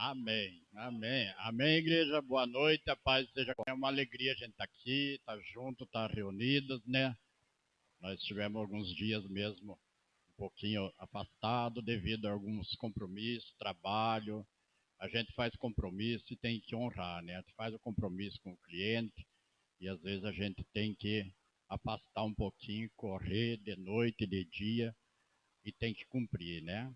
Amém, amém, amém, igreja, boa noite, a paz seja com. É uma alegria a gente estar aqui, estar junto, estar reunidos, né? Nós tivemos alguns dias mesmo um pouquinho afastado devido a alguns compromissos, trabalho. A gente faz compromisso e tem que honrar, né? A gente faz o compromisso com o cliente e às vezes a gente tem que afastar um pouquinho, correr de noite, de dia e tem que cumprir, né?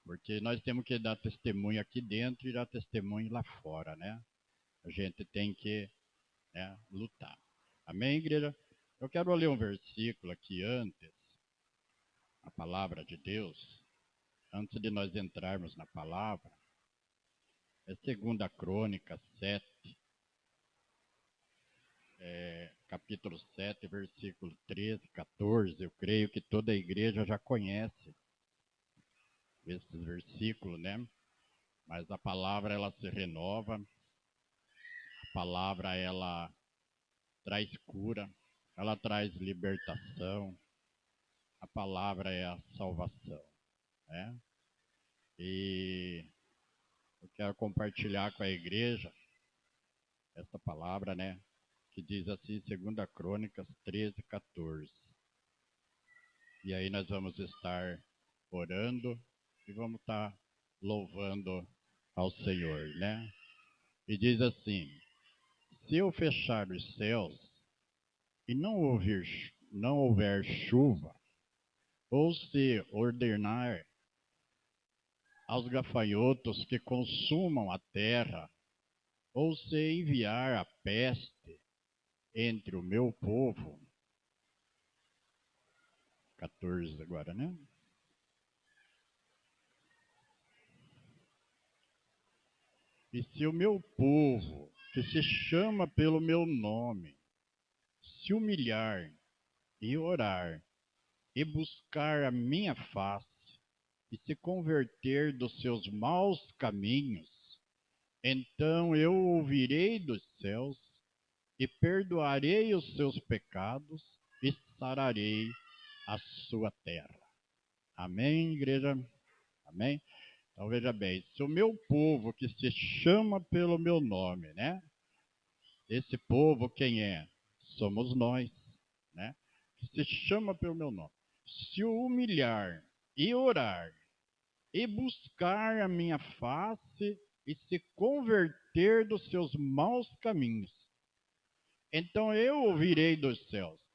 Porque nós temos que dar testemunho aqui dentro e dar testemunho lá fora, né? A gente tem que, né, lutar. Amém, igreja? Eu quero ler um versículo aqui antes, a palavra de Deus, antes de nós entrarmos na palavra. É 2 Crônicas 7, capítulo 7, versículo 13, 14. Eu creio que toda a igreja já conhece esses versículos, né? Mas a palavra, ela se renova, a palavra, ela traz cura, ela traz libertação, a palavra é a salvação, né? E eu quero compartilhar com a igreja essa palavra, né? Que diz assim, 2 Crônicas 13, 14. E aí nós vamos estar orando e vamos estar louvando ao Senhor, né? E diz assim: se eu fechar os céus e não houver chuva, ou se ordenar aos gafanhotos que consumam a terra, ou se enviar a peste entre o meu povo. 14 agora, né? E se o meu povo, que se chama pelo meu nome, se humilhar e orar e buscar a minha face e se converter dos seus maus caminhos, então eu ouvirei dos céus e perdoarei os seus pecados e sararei a sua terra. Amém, igreja? Amém? Então veja bem, se o meu povo que se chama pelo meu nome, né? Esse povo quem é? Somos nós, né? Que se chama pelo meu nome. Se humilhar e orar e buscar a minha face e se converter dos seus maus caminhos, então eu ouvirei dos céus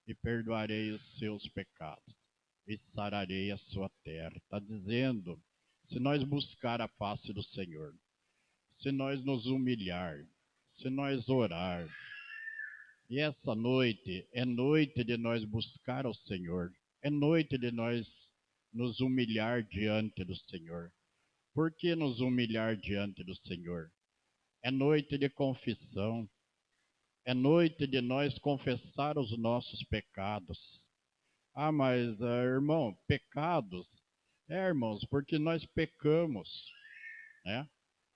e perdoarei os seus pecados e sararei a sua terra. Está dizendo, se nós buscar a face do Senhor, se nós nos humilhar, se nós orar, e essa noite é noite de nós buscar ao Senhor, é noite de nós nos humilhar diante do Senhor. Por que nos humilhar diante do Senhor? É noite de confissão, é noite de nós confessar os nossos pecados. Ah, mas, irmão, pecados? Irmãos, porque nós pecamos, né?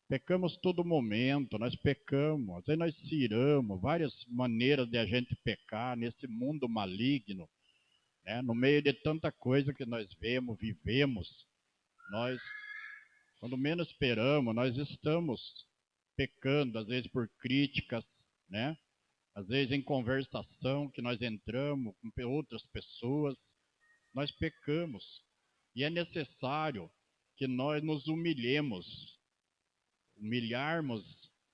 Pecamos todo momento, nós pecamos, aí nós ciramos, várias maneiras de a gente pecar nesse mundo maligno, né? No meio de tanta coisa que nós vemos, vivemos, nós, quando menos esperamos, nós estamos pecando, às vezes por críticas, né? Às vezes em conversação que nós entramos com outras pessoas, nós pecamos. E é necessário que nós nos humilhemos. Humilharmos,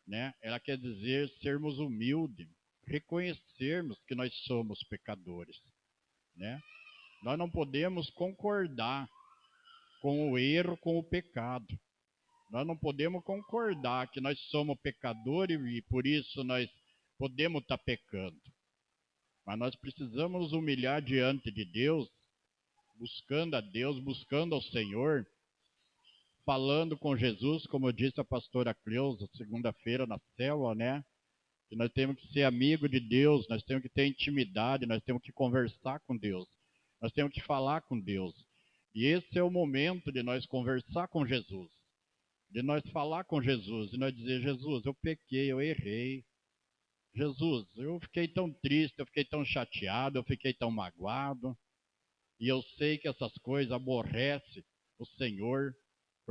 né? Ela quer dizer sermos humildes, reconhecermos que nós somos pecadores, né? Nós não podemos concordar com o erro, com o pecado. Nós não podemos concordar que nós somos pecadores e por isso nós podemos estar pecando. Mas nós precisamos nos humilhar diante de Deus, buscando a Deus, buscando ao Senhor, falando com Jesus, como disse a pastora Cleusa, segunda-feira na célula, né? Que nós temos que ser amigo de Deus, nós temos que ter intimidade, nós temos que conversar com Deus, nós temos que falar com Deus. E esse é o momento de nós conversar com Jesus, de nós falar com Jesus, de nós dizer, Jesus, eu pequei, eu errei. Jesus, eu fiquei tão triste, eu fiquei tão chateado, eu fiquei tão magoado, e eu sei que essas coisas aborrecem o Senhor,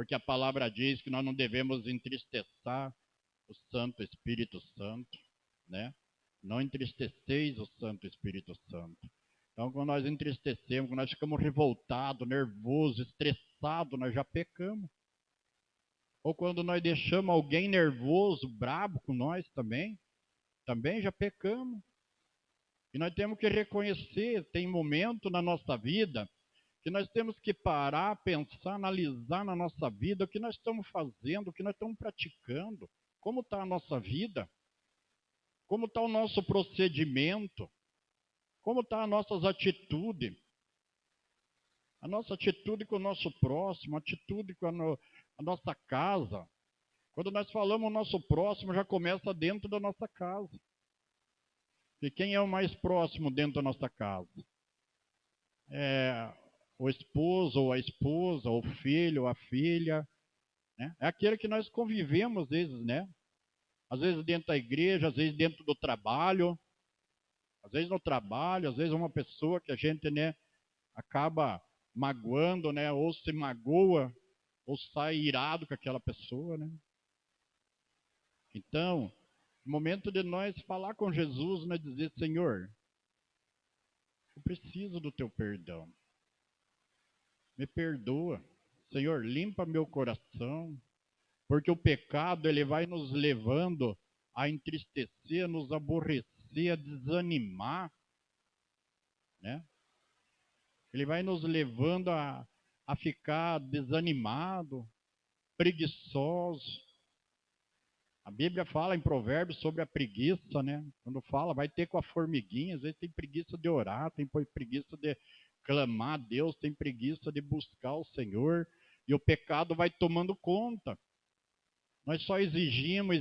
porque a palavra diz que nós não devemos entristecer o Santo Espírito Santo, né? Não entristeceis o Santo Espírito Santo. Então, quando nós entristecemos, quando nós ficamos revoltados, nervosos, estressados, nós já pecamos. Ou quando nós deixamos alguém nervoso, brabo com nós também já pecamos. E nós temos que reconhecer, tem momento na nossa vida que nós temos que parar, pensar, analisar na nossa vida o que nós estamos fazendo, o que nós estamos praticando, como está a nossa vida, como está o nosso procedimento, como estão as nossas atitudes. A nossa atitude com o nosso próximo, a atitude com a nossa casa. Quando nós falamos o nosso próximo, já começa dentro da nossa casa. E quem é o mais próximo dentro da nossa casa? É o esposo ou a esposa, o filho ou a filha, né? É aquele que nós convivemos às vezes, né? Às vezes dentro da igreja, às vezes dentro do trabalho, às vezes no trabalho, às vezes uma pessoa que a gente, né, acaba magoando, né? Ou se magoa, ou sai irado com aquela pessoa, né? Então, no momento de nós falar com Jesus, nós dizer, Senhor, eu preciso do teu perdão. Me perdoa. Senhor, limpa meu coração. Porque o pecado, ele vai nos levando a entristecer, a nos aborrecer, a desanimar, né? Ele vai nos levando a ficar desanimado, preguiçoso. A Bíblia fala em Provérbios sobre a preguiça, né? Quando fala, vai ter com a formiguinha, às vezes tem preguiça de orar, tem preguiça de clamar a Deus, tem preguiça de buscar o Senhor, e o pecado vai tomando conta. Nós só exigimos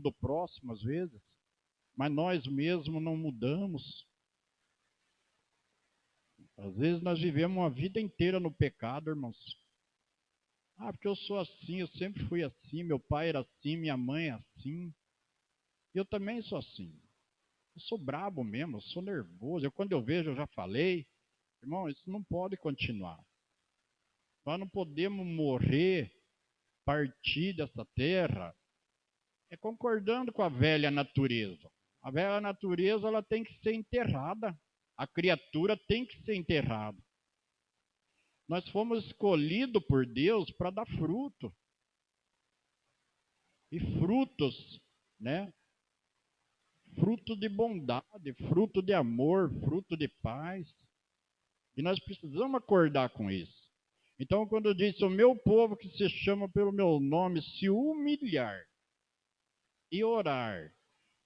do próximo às vezes, mas nós mesmos não mudamos. Às vezes nós vivemos uma vida inteira no pecado, irmãos. Ah, porque eu sou assim, eu sempre fui assim, meu pai era assim, minha mãe é assim. Eu também sou assim. Eu sou brabo mesmo, eu sou nervoso. Quando eu vejo, eu já falei. Irmão, isso não pode continuar. Nós não podemos morrer, partir dessa terra, concordando com a velha natureza. A velha natureza, ela tem que ser enterrada. A criatura tem que ser enterrada. Nós fomos escolhidos por Deus para dar fruto. E frutos, né? Fruto de bondade, fruto de amor, fruto de paz. E nós precisamos acordar com isso. Então, quando eu disse, o meu povo que se chama pelo meu nome, se humilhar e orar,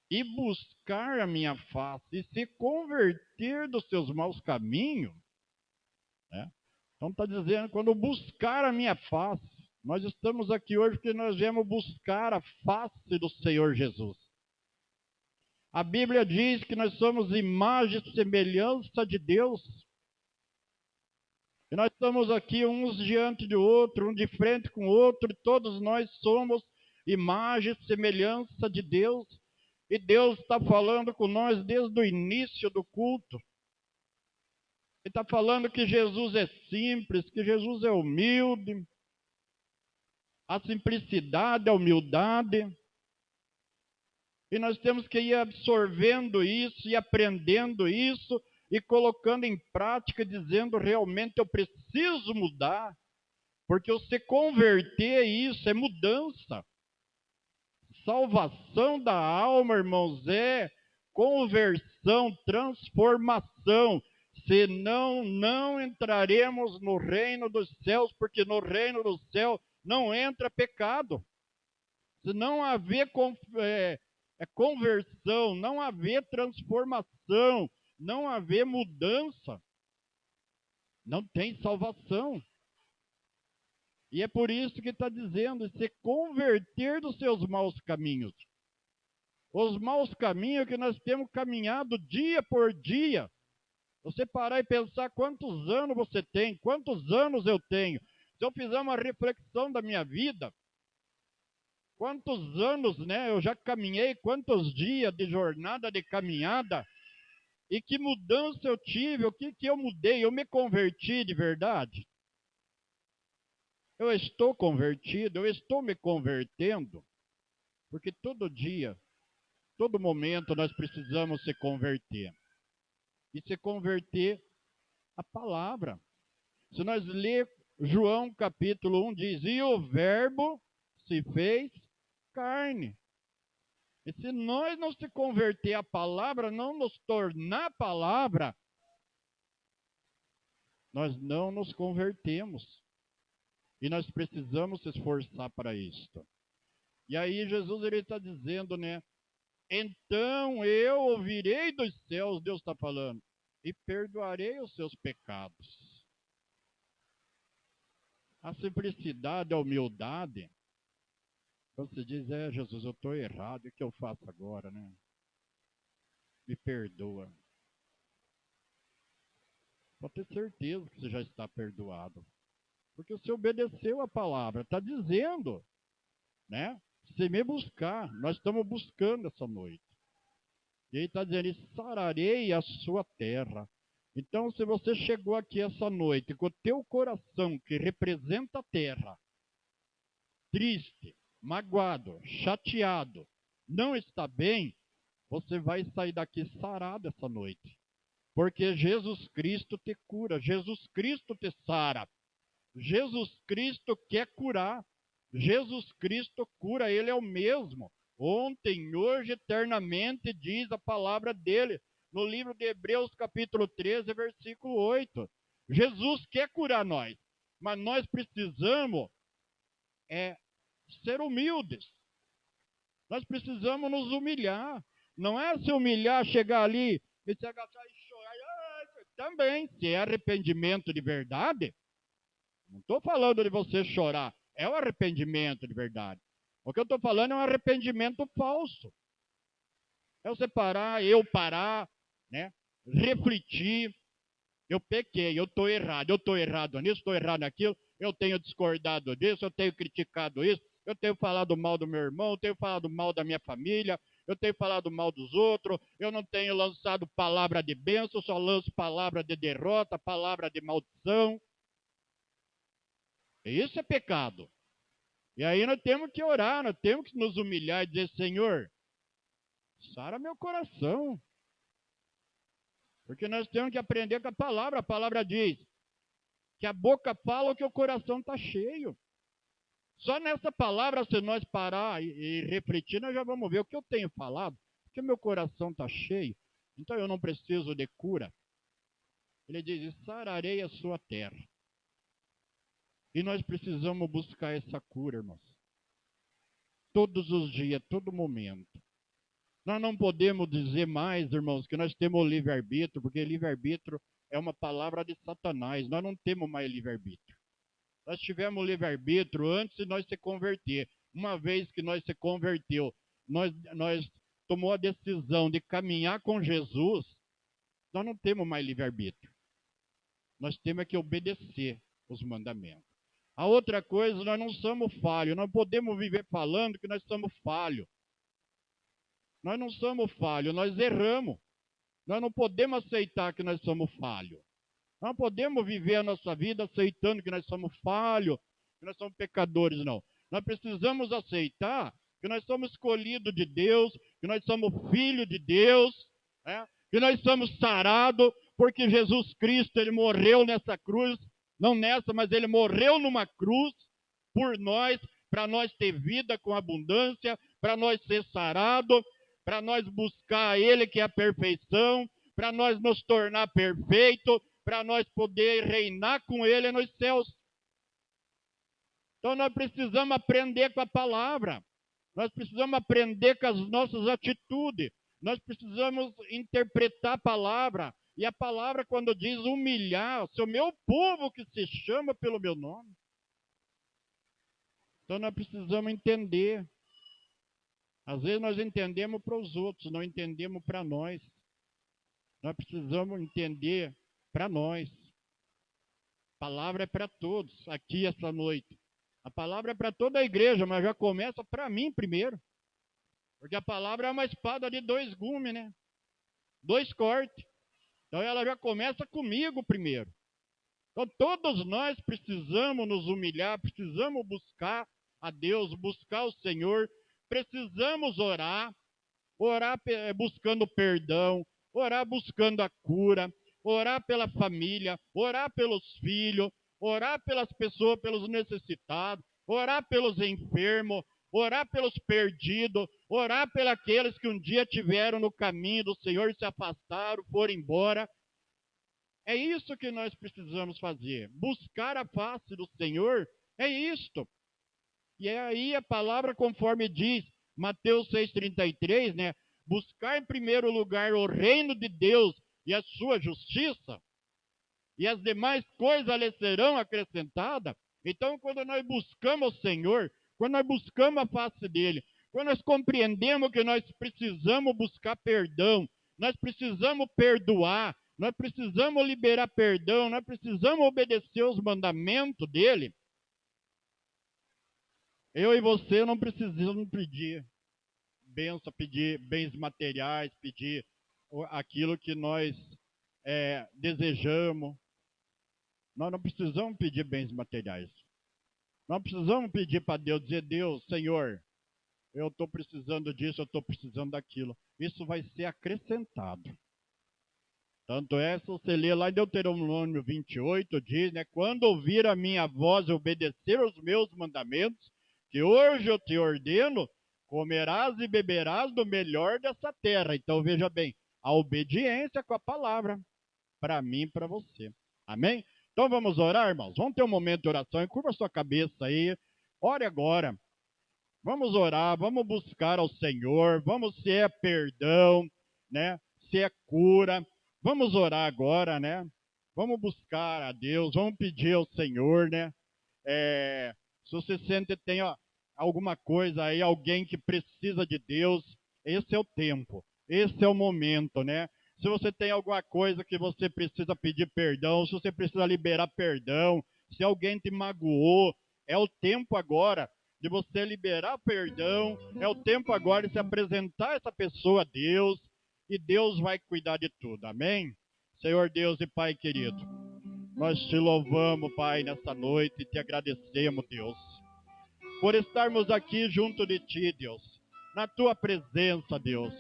e buscar a minha face, e se converter dos seus maus caminhos, né? Então está dizendo, quando buscar a minha face, nós estamos aqui hoje porque nós viemos buscar a face do Senhor Jesus. A Bíblia diz que nós somos imagem e semelhança de Deus. E nós estamos aqui uns diante do outro, um de frente com o outro, e todos nós somos imagem e semelhança de Deus. E Deus está falando com nós desde o início do culto. Ele está falando que Jesus é simples, que Jesus é humilde. A simplicidade, a humildade. E nós temos que ir absorvendo isso e aprendendo isso e colocando em prática, dizendo realmente eu preciso mudar. Porque você converter isso é mudança. Salvação da alma, irmãos, é conversão, transformação. Senão, não entraremos no reino dos céus, porque no reino do céu não entra pecado. Se não haver conversão, não haver transformação, não haver mudança, não tem salvação. E é por isso que está dizendo, se converter dos seus maus caminhos. Os maus caminhos que nós temos caminhado dia por dia. Você parar e pensar quantos anos você tem, quantos anos eu tenho. Se eu fizer uma reflexão da minha vida, quantos anos, né, eu já caminhei, quantos dias de jornada, de caminhada, e que mudança eu tive, o que eu mudei, eu me converti de verdade. Eu estou convertido, eu estou me convertendo, porque todo dia, todo momento nós precisamos se converter. E se converter à palavra. Se nós ler João capítulo 1, diz, e o verbo se fez carne. E se nós não se converter à palavra, não nos tornar palavra, nós não nos convertemos. E nós precisamos se esforçar para isto. E aí Jesus ele está dizendo, né? Então eu ouvirei dos céus, Deus está falando, e perdoarei os seus pecados. A simplicidade, a humildade. Você diz, Jesus, eu estou errado, o que eu faço agora, né? Me perdoa. Pode ter certeza que você já está perdoado. Porque você obedeceu a palavra, está dizendo, né? Se me buscar, nós estamos buscando essa noite. E ele está dizendo, e sararei a sua terra. Então, se você chegou aqui essa noite com o teu coração, que representa a terra, triste, magoado, chateado, não está bem, você vai sair daqui sarado essa noite. Porque Jesus Cristo te cura, Jesus Cristo te sara. Jesus Cristo quer curar. Jesus Cristo cura, Ele é o mesmo. Ontem, hoje, eternamente, diz a palavra dele, no livro de Hebreus, capítulo 13, versículo 8. Jesus quer curar nós, mas nós precisamos ser humildes. Nós precisamos nos humilhar. Não é se humilhar, chegar ali e se agachar e chorar. Também, se é arrependimento de verdade, não estou falando de você chorar, é o arrependimento de verdade. O que eu estou falando é um arrependimento falso. É você parar, eu parar, né? Refletir. Eu pequei, eu estou errado nisso, estou errado naquilo, eu tenho discordado disso, eu tenho criticado isso, eu tenho falado mal do meu irmão, eu tenho falado mal da minha família, eu tenho falado mal dos outros, eu não tenho lançado palavra de bênção, só lanço palavra de derrota, palavra de maldição. Isso é pecado. E aí nós temos que orar, nós temos que nos humilhar e dizer, Senhor, sara meu coração. Porque nós temos que aprender com a palavra diz que a boca fala o que o coração está cheio. Só nessa palavra, se nós parar e refletir, nós já vamos ver o que eu tenho falado, porque meu coração está cheio, então eu não preciso de cura. Ele diz, sararei a sua terra. E nós precisamos buscar essa cura, irmãos. Todos os dias, todo momento. Nós não podemos dizer mais, irmãos, que nós temos o livre-arbítrio, porque livre-arbítrio é uma palavra de Satanás. Nós não temos mais livre-arbítrio. Nós tivemos livre-arbítrio antes de nós se converter. Uma vez que nós se converteu, nós tomou a decisão de caminhar com Jesus, nós não temos mais livre-arbítrio. Nós temos que obedecer os mandamentos. A outra coisa, nós não somos falhos. Não podemos viver falando que nós somos falhos. Nós não somos falhos, nós erramos. Nós não podemos aceitar que nós somos falhos. Não podemos viver a nossa vida aceitando que nós somos falhos, que nós somos pecadores, não. Nós precisamos aceitar que nós somos escolhidos de Deus, que nós somos filhos de Deus, né? Que nós somos sarados, porque Jesus Cristo, Ele morreu nessa cruz, não nessa, mas Ele morreu numa cruz por nós, para nós ter vida com abundância, para nós ser sarados, para nós buscar Ele que é a perfeição, para nós nos tornar perfeitos, para nós poder reinar com Ele nos céus. Então nós precisamos aprender com a palavra, nós precisamos aprender com as nossas atitudes, nós precisamos interpretar a palavra, e a palavra quando diz humilhar, se o meu povo que se chama pelo meu nome. Então nós precisamos entender. Às vezes nós entendemos para os outros, não entendemos para nós. Nós precisamos entender para nós. A palavra é para todos, aqui essa noite. A palavra é para toda a igreja, mas já começa para mim primeiro. Porque a palavra é uma espada de 2 gumes, né? 2 cortes. Então ela já começa comigo primeiro. Então, todos nós precisamos nos humilhar, precisamos buscar a Deus, buscar o Senhor, precisamos orar buscando perdão, orar buscando a cura, orar pela família, orar pelos filhos, orar pelas pessoas, pelos necessitados, orar pelos enfermos, orar pelos perdidos, orar pelos aqueles que um dia tiveram no caminho do Senhor e se afastaram, foram embora. É isso que nós precisamos fazer. Buscar a face do Senhor é isto. E é aí a palavra conforme diz, Mateus 6,33, né? Buscar em primeiro lugar o reino de Deus e a sua justiça, e as demais coisas lhe serão acrescentadas. Então, quando nós buscamos o Senhor, quando nós buscamos a face dele, quando nós compreendemos que nós precisamos buscar perdão, nós precisamos perdoar, nós precisamos liberar perdão, nós precisamos obedecer os mandamentos dele, eu e você não precisamos pedir bênção, pedir bens materiais, pedir aquilo que nós desejamos. Nós não precisamos pedir bens materiais. Nós precisamos pedir para Deus, dizer, Deus, Senhor, eu estou precisando disso, eu estou precisando daquilo. Isso vai ser acrescentado. Tanto é, se você ler lá em Deuteronômio 28, diz, né, quando ouvir a minha voz e obedecer aos meus mandamentos, que hoje eu te ordeno, comerás e beberás do melhor dessa terra. Então veja bem, a obediência com a palavra, para mim e para você. Amém? Então vamos orar, irmãos? Vamos ter um momento de oração, curva a sua cabeça aí, ore agora. Vamos orar, vamos buscar ao Senhor, vamos ser perdão, né? Ser cura. Vamos orar agora, né? Vamos buscar a Deus, vamos pedir ao Senhor, né? Se você sente que tem alguma coisa aí, alguém que precisa de Deus, esse é o tempo, esse é o momento, né? Se você tem alguma coisa que você precisa pedir perdão, se você precisa liberar perdão, se alguém te magoou, é o tempo agora de você liberar perdão, é o tempo agora de se apresentar essa pessoa a Deus, e Deus vai cuidar de tudo, amém? Senhor Deus e Pai querido, nós te louvamos, Pai, nessa noite e te agradecemos, Deus, por estarmos aqui junto de Ti, Deus, na Tua presença, Deus.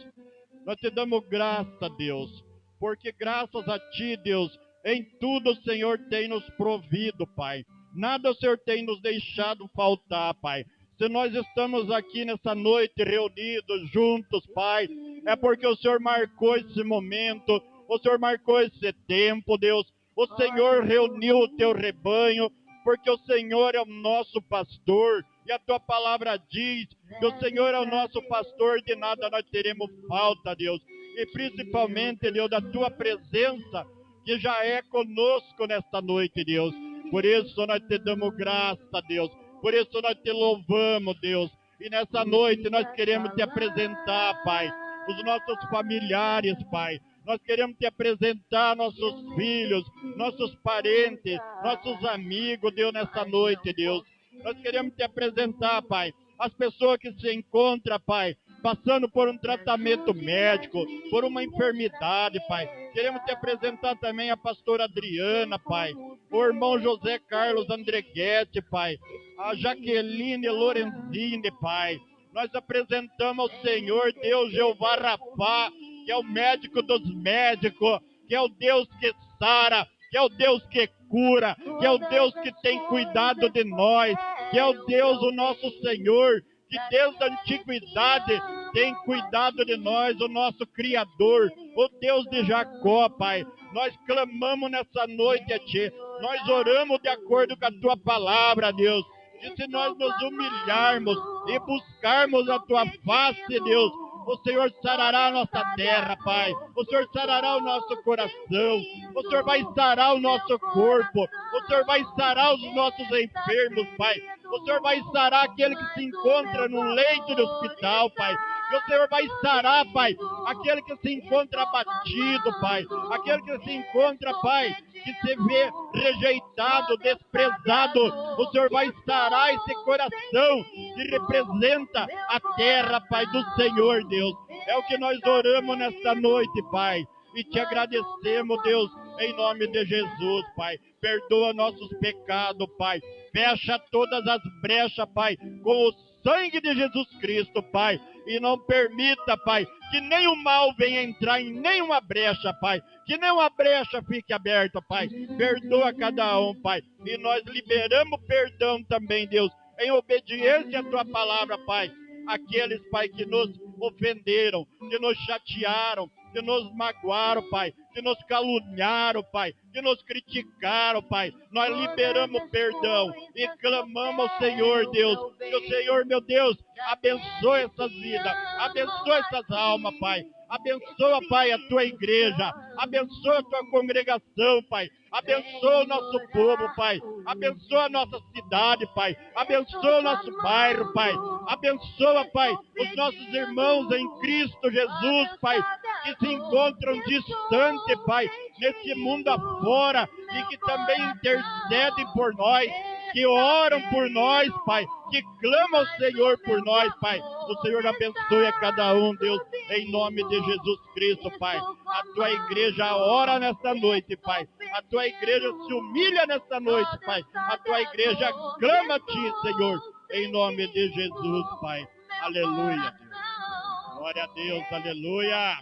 Nós te damos graça, Deus, porque graças a Ti, Deus, em tudo o Senhor tem nos provido, Pai. Nada o Senhor tem nos deixado faltar, Pai. Se nós estamos aqui nessa noite reunidos, juntos, Pai, é porque o Senhor marcou esse momento, o Senhor marcou esse tempo, Deus. O Senhor reuniu o Teu rebanho, porque o Senhor é o nosso pastor, e a Tua palavra diz que o Senhor é o nosso pastor, de nada nós teremos falta, Deus. E principalmente, Deus, da Tua presença, que já é conosco nesta noite, Deus. Por isso nós te damos graça, Deus. Por isso nós te louvamos, Deus. E nessa noite nós queremos te apresentar, Pai, os nossos familiares, Pai. Nós queremos te apresentar nossos filhos, nossos parentes, nossos amigos, Deus, nessa noite, Deus. Nós queremos te apresentar, Pai, as pessoas que se encontram, Pai, passando por um tratamento médico, por uma enfermidade, Pai. Queremos te apresentar também a pastora Adriana, Pai, o irmão José Carlos Andreguete, Pai, a Jaqueline Lorenzini, Pai. Nós apresentamos ao Senhor, Deus Jeová Rafá, que é o médico dos médicos, que é o Deus que sara, que é o Deus que cura, que é o Deus que tem cuidado de nós, que é o Deus, o nosso Senhor, que desde a antiguidade tem cuidado de nós, o nosso Criador, o Deus de Jacó, Pai. Nós clamamos nessa noite a Ti, nós oramos de acordo com a Tua palavra, Deus. E se nós nos humilharmos e buscarmos a Tua face, Deus, o Senhor sarará a nossa terra, Pai. O Senhor sarará o nosso coração. O Senhor vai sarar o nosso corpo. O Senhor vai sarar os nossos enfermos, Pai. O Senhor vai sarar aquele que se encontra no leito do hospital, Pai. Que o Senhor vai sarar, Pai, aquele que se encontra abatido, Pai. Aquele que se encontra, Pai, que se vê rejeitado, desprezado. O Senhor vai sarar esse coração que representa a terra, Pai, do Senhor, Deus. É o que nós oramos nesta noite, Pai. E te agradecemos, Deus, em nome de Jesus, Pai. Perdoa nossos pecados, Pai. Fecha todas as brechas, Pai, com o sangue de Jesus Cristo, Pai. E não permita, Pai, que nenhum mal venha entrar em nenhuma brecha, Pai. Que nenhuma brecha fique aberta, Pai. Perdoa cada um, Pai. E nós liberamos perdão também, Deus, em obediência à Tua palavra, Pai. Aqueles, Pai, que nos ofenderam, que nos chatearam, que nos magoaram, Pai, que nos caluniaram, Pai, que nos criticaram, Pai. Nós liberamos perdão e clamamos ao Senhor, Deus, que o Senhor, meu Deus, abençoe essas vidas, abençoe essas almas, Pai. Abençoa, Pai, a Tua igreja, abençoa a Tua congregação, Pai. Abençoa o nosso povo, Pai. Abençoa a nossa cidade, Pai. Abençoa o nosso bairro, Pai. Abençoa, Pai, os nossos irmãos em Cristo Jesus, Pai, que se encontram distantes, Pai, nesse mundo afora e que também intercedem por nós, que oram por nós, Pai, que clamam ao Senhor por nós, Pai. O Senhor abençoe a cada um, Deus, em nome de Jesus Cristo, Pai. A Tua igreja ora nesta noite, Pai. A Tua igreja se humilha nesta noite, Pai. A Tua igreja clama a Ti, Senhor, em nome de Jesus, Pai. Aleluia, Deus. Glória a Deus, aleluia.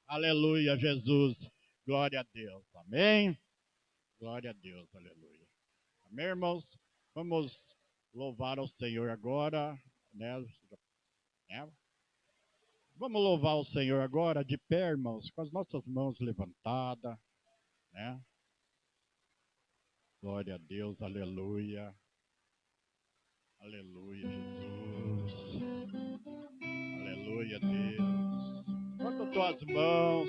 Aleluia, Jesus. Glória a Deus. Amém. Glória a Deus, aleluia. Amém, irmãos? Vamos louvar ao Senhor agora, né? Vamos louvar o Senhor agora de pé, irmãos, com as nossas mãos levantadas, né? Glória a Deus, aleluia. Aleluia, Jesus. Aleluia, Deus. Levanta tuas mãos,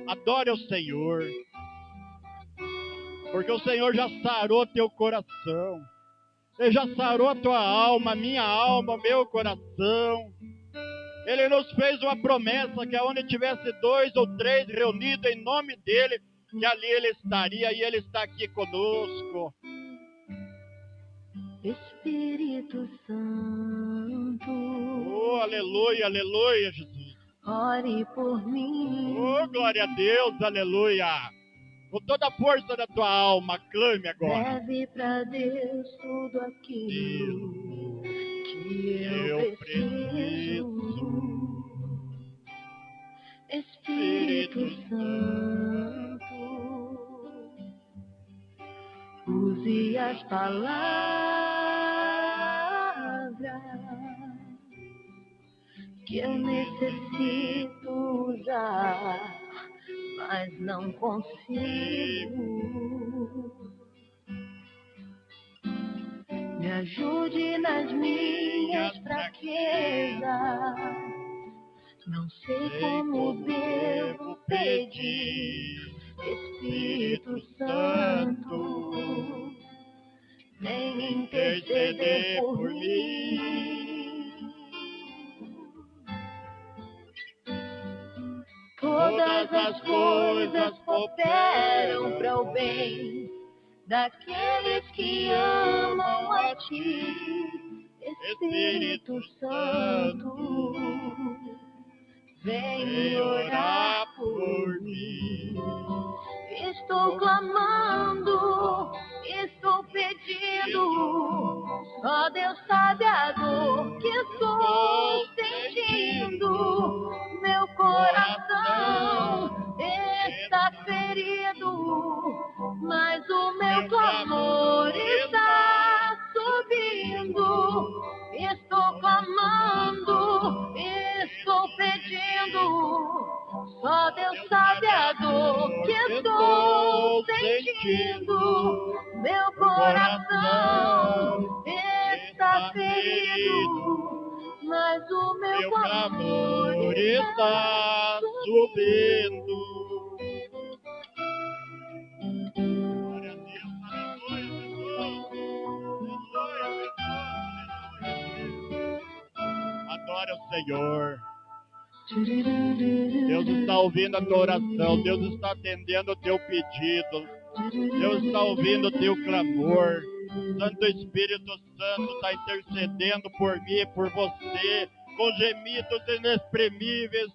adore ao Senhor, porque o Senhor já sarou teu coração. Ele já sarou a tua alma, minha alma, meu coração. Ele nos fez uma promessa que aonde tivesse 2 ou 3 reunidos em nome dele, que ali ele estaria, e ele está aqui conosco. Espírito Santo, Oh, aleluia, aleluia, Jesus. ore por mim. Oh, glória a Deus, aleluia. Com toda a força da tua alma, clame agora. Leve pra Deus tudo aquilo que eu preciso. Espírito Santo, use as palavras que eu necessito usar, mas não consigo. Me ajude nas minhas fraquezas. Não sei como devo pedir. Espírito Santo, vem interceder por mim. Todas as coisas cooperam para o bem daqueles que amam a Ti. Espírito Santo, vem orar por mim. Estou clamando, estou pedindo, só Deus sabe a dor que estou sentindo. Meu coração está ferido, mas o meu clamor está subindo. Estou clamando, estou pedindo, só Deus sabe a dor que estou sentindo. Meu coração está ferido, mas o meu clamor está subindo. Glória a Deus, aleluia. Adore o Senhor. Deus está ouvindo a tua oração. Deus está atendendo o teu pedido. Deus está ouvindo o teu clamor. Santo Espírito Santo está intercedendo por mim e por você, com gemidos inexprimíveis,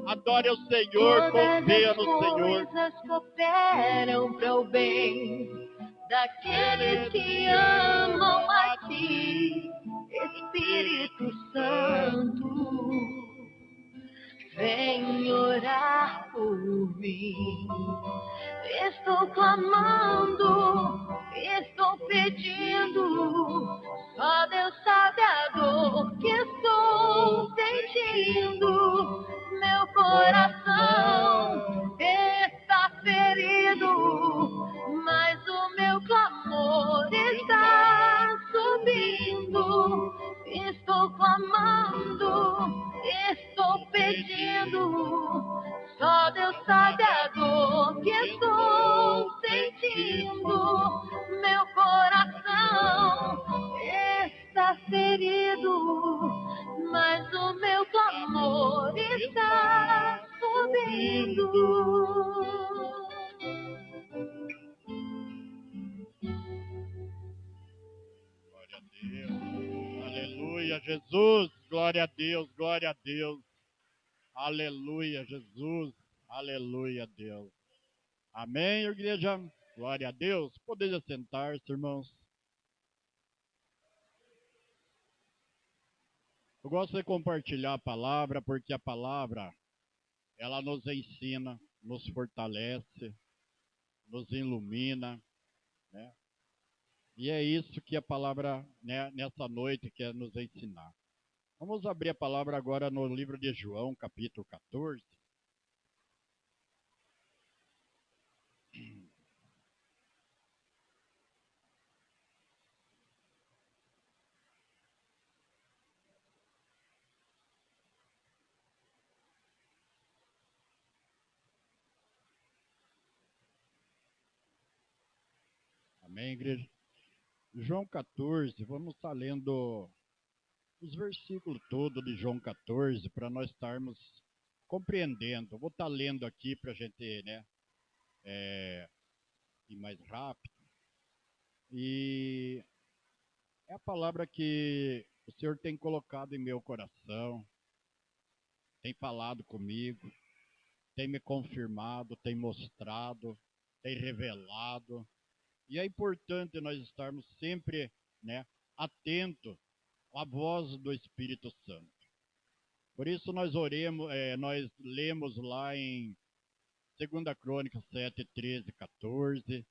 Adore o Senhor, confia no Senhor. Todas as coisas cooperam para o bem daqueles que amam a Ti, Espírito Santo. Vem orar por mim. Estou clamando, estou pedindo. Só Deus sabe a dor que estou sentindo. Meu coração está ferido, mas o meu clamor está subindo. Estou clamando, estou pedindo. Só Deus sabe a dor que estou sentindo. Meu coração está ferido, mas o meu clamor está subindo. Glória a Deus. Aleluia, Jesus. Glória a Deus, glória a Deus. Aleluia, Jesus. Aleluia, Deus. Amém, igreja? Glória a Deus. Podeis sentar-se, irmãos. Eu gosto de compartilhar a palavra, porque a palavra, ela nos ensina, nos fortalece, nos ilumina, né? E é isso que a palavra, né, nessa noite quer nos ensinar. Vamos abrir a palavra agora no livro de João, capítulo 14. Amém, igreja? João 14, vamos estar lendo os versículos todos de João 14 para nós estarmos compreendendo. Eu vou estar lendo aqui para a gente, né, ir mais rápido. E é a palavra que o Senhor tem colocado em meu coração, tem falado comigo, tem me confirmado, tem mostrado, tem revelado. E é importante nós estarmos sempre, né, atentos à voz do Espírito Santo. Por isso nós nós lemos lá em 2 Crônicas 7, 13, 14.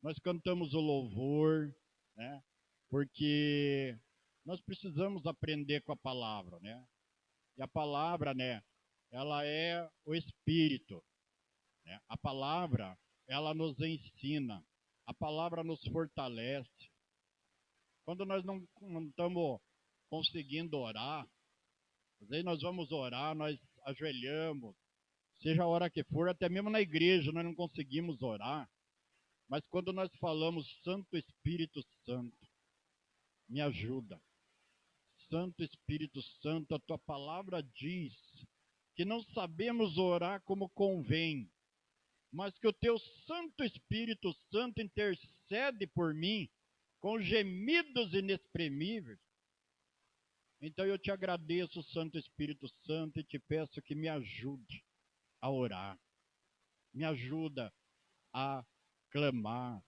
Nós cantamos o louvor, né? Porque nós precisamos aprender com a palavra, né? E a palavra, né? Ela é o Espírito, né? A palavra, ela nos ensina. A palavra nos fortalece. Quando nós não estamos conseguindo orar, às vezes nós vamos orar, nós ajoelhamos, seja a hora que for, até mesmo na igreja nós não conseguimos orar. Mas quando nós falamos, Santo Espírito Santo, me ajuda. Santo Espírito Santo, a tua palavra diz que não sabemos orar como convém, mas que o teu Santo Espírito Santo intercede por mim com gemidos inexprimíveis. Então eu te agradeço, Santo Espírito Santo, e te peço que me ajude a orar, me ajuda a clamar,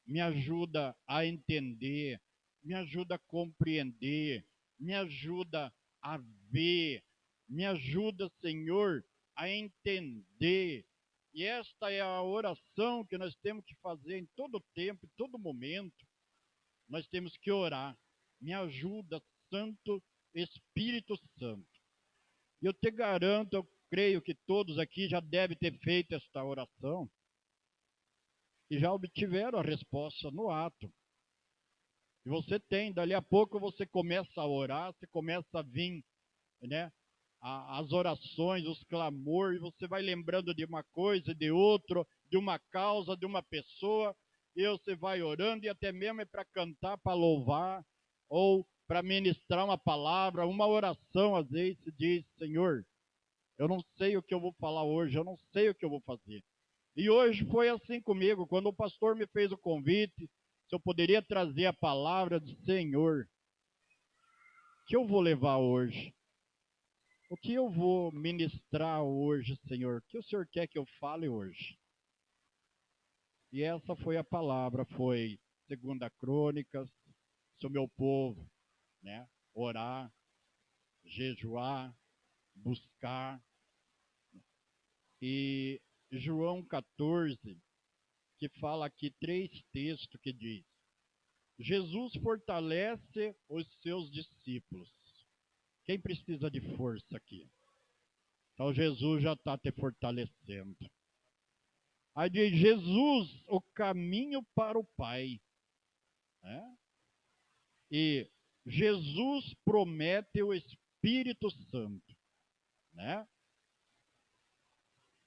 me ajuda a entender, me ajuda a compreender, me ajuda a ver, me ajuda, Senhor, a entender. E esta é a oração que nós temos que fazer em todo tempo, em todo momento. Nós temos que orar. Me ajuda, Santo Espírito Santo. E eu te garanto, eu creio que todos aqui já devem ter feito esta oração e já obtiveram a resposta no ato. E você tem, dali a pouco você começa a orar, você começa a vir, né, as orações, os clamores, você vai lembrando de uma coisa, de outro, de uma causa, de uma pessoa, e você vai orando, e até mesmo é para cantar, para louvar, ou para ministrar uma palavra, uma oração, às vezes se diz, Senhor, eu não sei o que eu vou falar hoje, eu não sei o que eu vou fazer. E hoje foi assim comigo, quando o pastor me fez o convite, se eu poderia trazer a palavra do Senhor, que eu vou levar hoje? O que eu vou ministrar hoje, Senhor? O que o Senhor quer que eu fale hoje? E essa foi a palavra, foi 2 Crônicas, se o meu povo, né, orar, jejuar, buscar. E João 14, que fala aqui 3 textos que diz: Jesus fortalece os seus discípulos. Quem precisa de força aqui? Então Jesus já está te fortalecendo. Aí diz Jesus, o caminho para o Pai. Né? E Jesus promete o Espírito Santo. Né?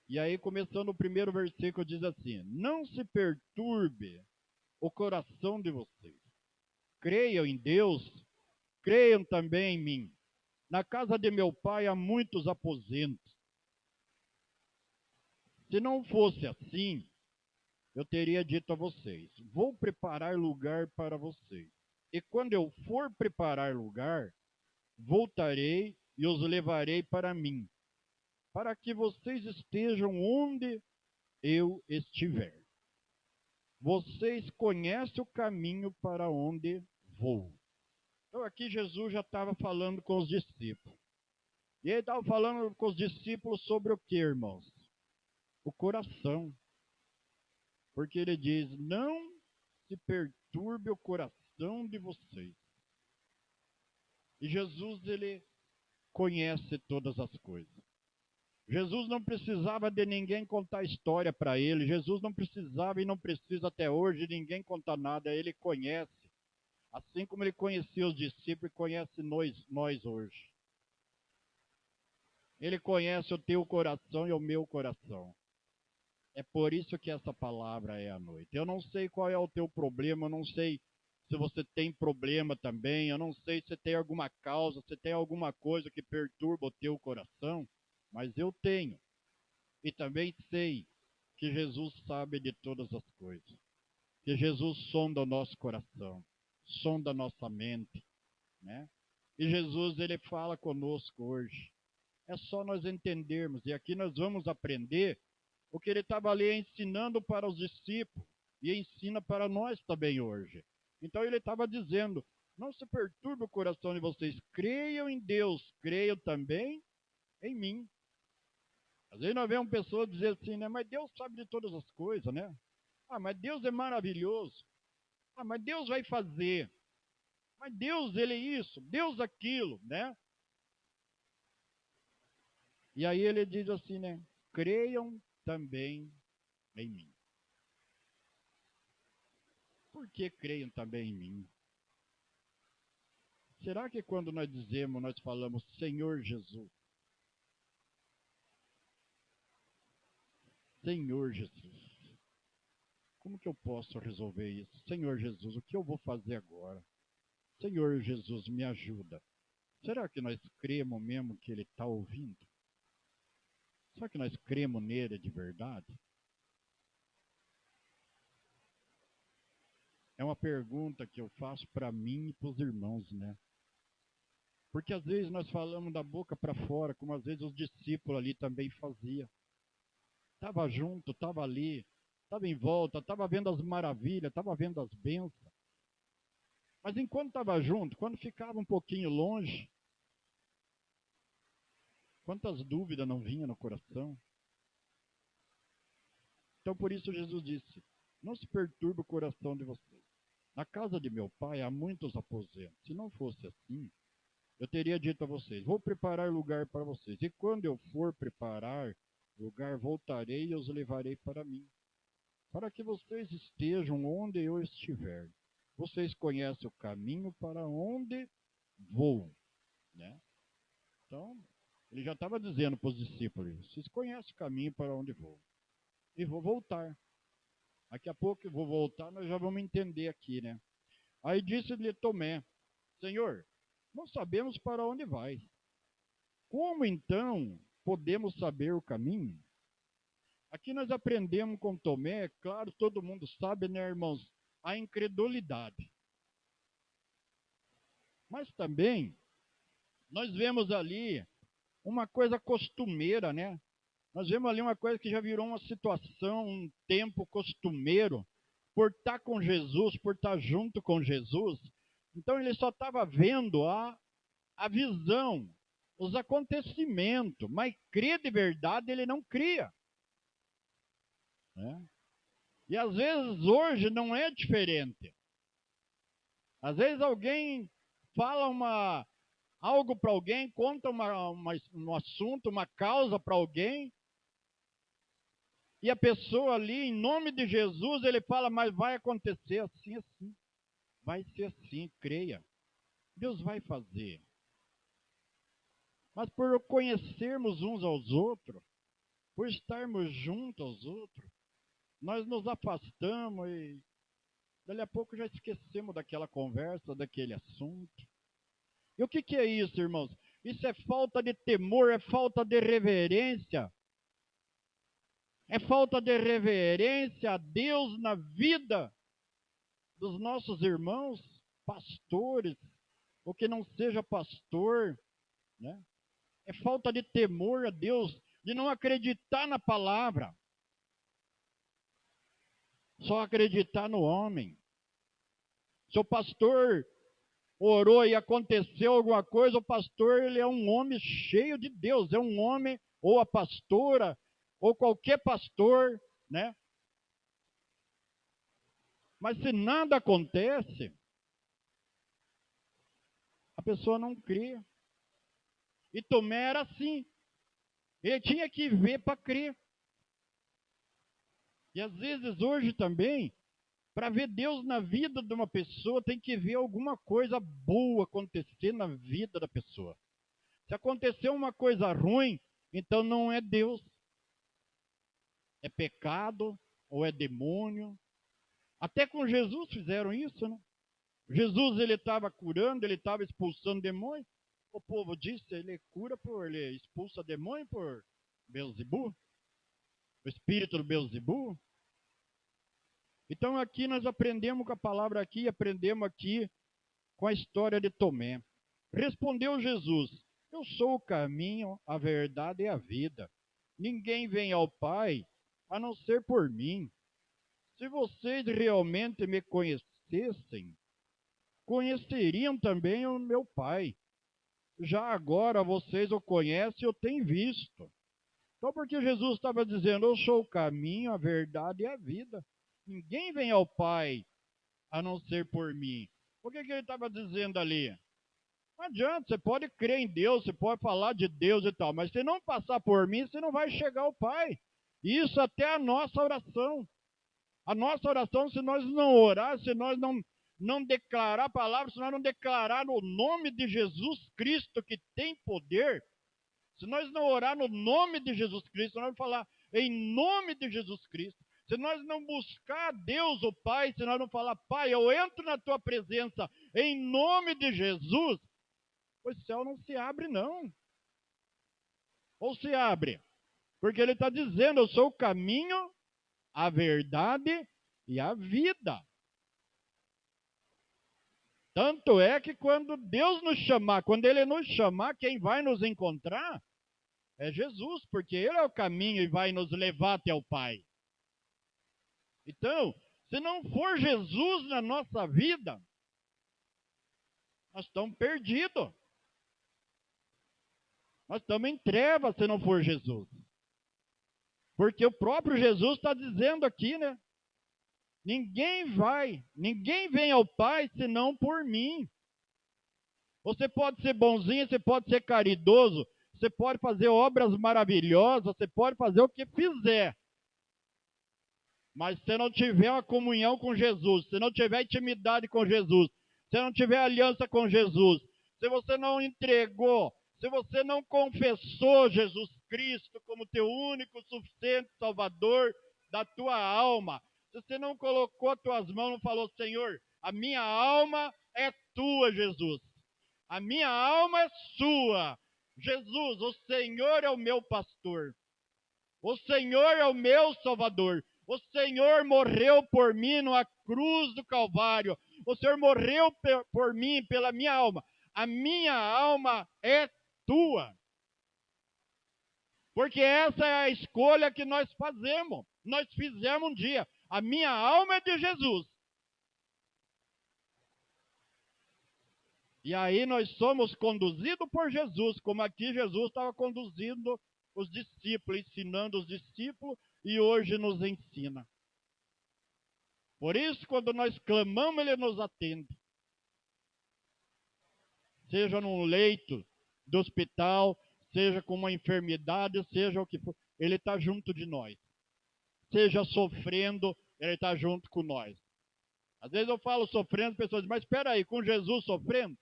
E aí, começando o primeiro versículo, diz assim: não se perturbe o coração de vocês. Creiam em Deus, creiam também em mim. Na casa de meu pai há muitos aposentos. Se não fosse assim, eu teria dito a vocês: vou preparar lugar para vocês. E quando eu for preparar lugar, voltarei e os levarei para mim, para que vocês estejam onde eu estiver. Vocês conhecem o caminho para onde vou. Então aqui Jesus já estava falando com os discípulos. E ele estava falando com os discípulos sobre o que, irmãos? O coração. Porque ele diz: não se perturbe o coração de vocês. E Jesus, ele conhece todas as coisas. Jesus não precisava de ninguém contar história para ele. Jesus não precisava e não precisa até hoje de ninguém contar nada. Ele conhece. Assim como ele conhecia os discípulos e conhece nós hoje. Ele conhece o teu coração e o meu coração. É por isso que essa palavra é à noite. Eu não sei qual é o teu problema, eu não sei se você tem problema também, eu não sei se tem alguma causa, se tem alguma coisa que perturba o teu coração, mas eu tenho. E também sei que Jesus sabe de todas as coisas. Que Jesus sonda o nosso coração, sonda a nossa mente, né? E Jesus, ele fala conosco hoje. É só nós entendermos, e aqui nós vamos aprender o que ele estava ali ensinando para os discípulos, e ensina para nós também hoje. Então ele estava dizendo: não se perturbe o coração de vocês, creiam em Deus, creiam também em mim. Às vezes nós vemos pessoas dizer assim, né? Mas Deus sabe de todas as coisas, né? Ah, mas Deus é maravilhoso. Ah, mas Deus vai fazer. Mas Deus, ele é isso, Deus aquilo, né? E aí ele diz assim, né? Creiam também em mim. Por que creiam também em mim? Será que quando nós dizemos, nós falamos Senhor Jesus? Senhor Jesus. Como que eu posso resolver isso? Senhor Jesus, o que eu vou fazer agora? Senhor Jesus, me ajuda. Será que nós cremos mesmo que Ele está ouvindo? Será que nós cremos nele de verdade? É uma pergunta que eu faço para mim e para os irmãos, né? Porque às vezes nós falamos da boca para fora, como às vezes os discípulos ali também faziam. Estava junto, estava ali, estava em volta, estava vendo as maravilhas, estava vendo as bênçãos. Mas enquanto estava junto, quando ficava um pouquinho longe, quantas dúvidas não vinham no coração? Então por isso Jesus disse: não se perturbe o coração de vocês. Na casa de meu pai há muitos aposentos. Se não fosse assim, eu teria dito a vocês: vou preparar lugar para vocês. E quando eu for preparar lugar, voltarei e os levarei para mim, para que vocês estejam onde eu estiver. Vocês conhecem o caminho para onde vou, né? Então, ele já estava dizendo para os discípulos: vocês conhecem o caminho para onde vou. E vou voltar. Daqui a pouco eu vou voltar, nós já vamos entender aqui, né? Aí disse-lhe Tomé: Senhor, não sabemos para onde vai. Como então podemos saber o caminho? Aqui nós aprendemos com Tomé, claro, todo mundo sabe, né, irmãos? A incredulidade. Mas também, nós vemos ali uma coisa costumeira, né? Nós vemos ali uma coisa que já virou uma situação, um tempo costumeiro, por estar com Jesus, por estar junto com Jesus. Então ele só estava vendo a visão, os acontecimentos, mas crer de verdade ele não cria. Né? E às vezes hoje não é diferente. Às vezes alguém fala algo para alguém, conta um assunto, uma causa para alguém, e a pessoa ali, em nome de Jesus, ele fala, mas vai acontecer assim, assim. Vai ser assim, creia. Deus vai fazer. Mas por conhecermos uns aos outros, por estarmos juntos aos outros, nós nos afastamos e dali a pouco já esquecemos daquela conversa, daquele assunto. E o que é isso, irmãos? Isso é falta de temor, é falta de reverência. É falta de reverência a Deus na vida dos nossos irmãos, pastores, ou que não seja pastor, né? É falta de temor a Deus, de não acreditar na palavra. Só acreditar no homem. Se o pastor orou e aconteceu alguma coisa, o pastor ele é um homem cheio de Deus, é um homem, ou a pastora, ou qualquer pastor, né? Mas se nada acontece, a pessoa não crê. E Tomé era assim. Ele tinha que ver para crer. E às vezes hoje também, para ver Deus na vida de uma pessoa, tem que ver alguma coisa boa acontecer na vida da pessoa. Se acontecer uma coisa ruim, então não é Deus. É pecado ou é demônio. Até com Jesus fizeram isso, né? Jesus ele estava curando, ele estava expulsando demônio. O povo disse, ele expulsa demônio por Beelzebub, o espírito do Beelzebub. Então aqui nós aprendemos com a palavra aqui, aprendemos aqui com a história de Tomé. Respondeu Jesus, eu sou o caminho, a verdade e a vida. Ninguém vem ao Pai a não ser por mim. Se vocês realmente me conhecessem, conheceriam também o meu Pai. Já agora vocês o conhecem e o têm visto. Então porque Jesus estava dizendo, eu sou o caminho, a verdade e a vida. Ninguém vem ao Pai a não ser por mim. O que ele estava dizendo ali? Não adianta, você pode crer em Deus, você pode falar de Deus e tal, mas se não passar por mim, você não vai chegar ao Pai. Isso até a nossa oração. A nossa oração, se nós não orar, se nós não declarar a palavra, se nós não declarar o nome de Jesus Cristo que tem poder, se nós não orar no nome de Jesus Cristo, se nós não falar em nome de Jesus Cristo, se nós não buscar Deus, o Pai, se nós não falar, Pai, eu entro na tua presença em nome de Jesus, o céu não se abre, não. Ou se abre? Porque ele está dizendo, eu sou o caminho, a verdade e a vida. Tanto é que quando Deus nos chamar, quando Ele nos chamar, quem vai nos encontrar é Jesus, porque Ele é o caminho e vai nos levar até o Pai. Então, se não for Jesus na nossa vida, nós estamos perdidos. Nós estamos em trevas se não for Jesus. Porque o próprio Jesus está dizendo aqui, né? Ninguém vem ao Pai senão por mim. Você pode ser bonzinho, você pode ser caridoso, você pode fazer obras maravilhosas, você pode fazer o que fizer. Mas se não tiver uma comunhão com Jesus, se não tiver intimidade com Jesus, se não tiver aliança com Jesus, se você não entregou, se você não confessou Jesus Cristo como teu único, suficiente Salvador da tua alma, se você não colocou as tuas mãos e não falou, Senhor, a minha alma é tua, Jesus. A minha alma é sua. Jesus, o Senhor é o meu pastor. O Senhor é o meu Salvador. O Senhor morreu por mim na cruz do Calvário. O Senhor morreu por mim, pela minha alma. A minha alma é tua. Porque essa é a escolha que nós fazemos. Nós fizemos um dia. A minha alma é de Jesus. E aí nós somos conduzidos por Jesus, como aqui Jesus estava conduzindo os discípulos, ensinando os discípulos, e hoje nos ensina. Por isso, quando nós clamamos, Ele nos atende. Seja num leito do hospital, seja com uma enfermidade, seja o que for, Ele está junto de nós. Seja sofrendo, Ele está junto com nós. Às vezes eu falo sofrendo, as pessoas dizem, mas espera aí, com Jesus sofrendo?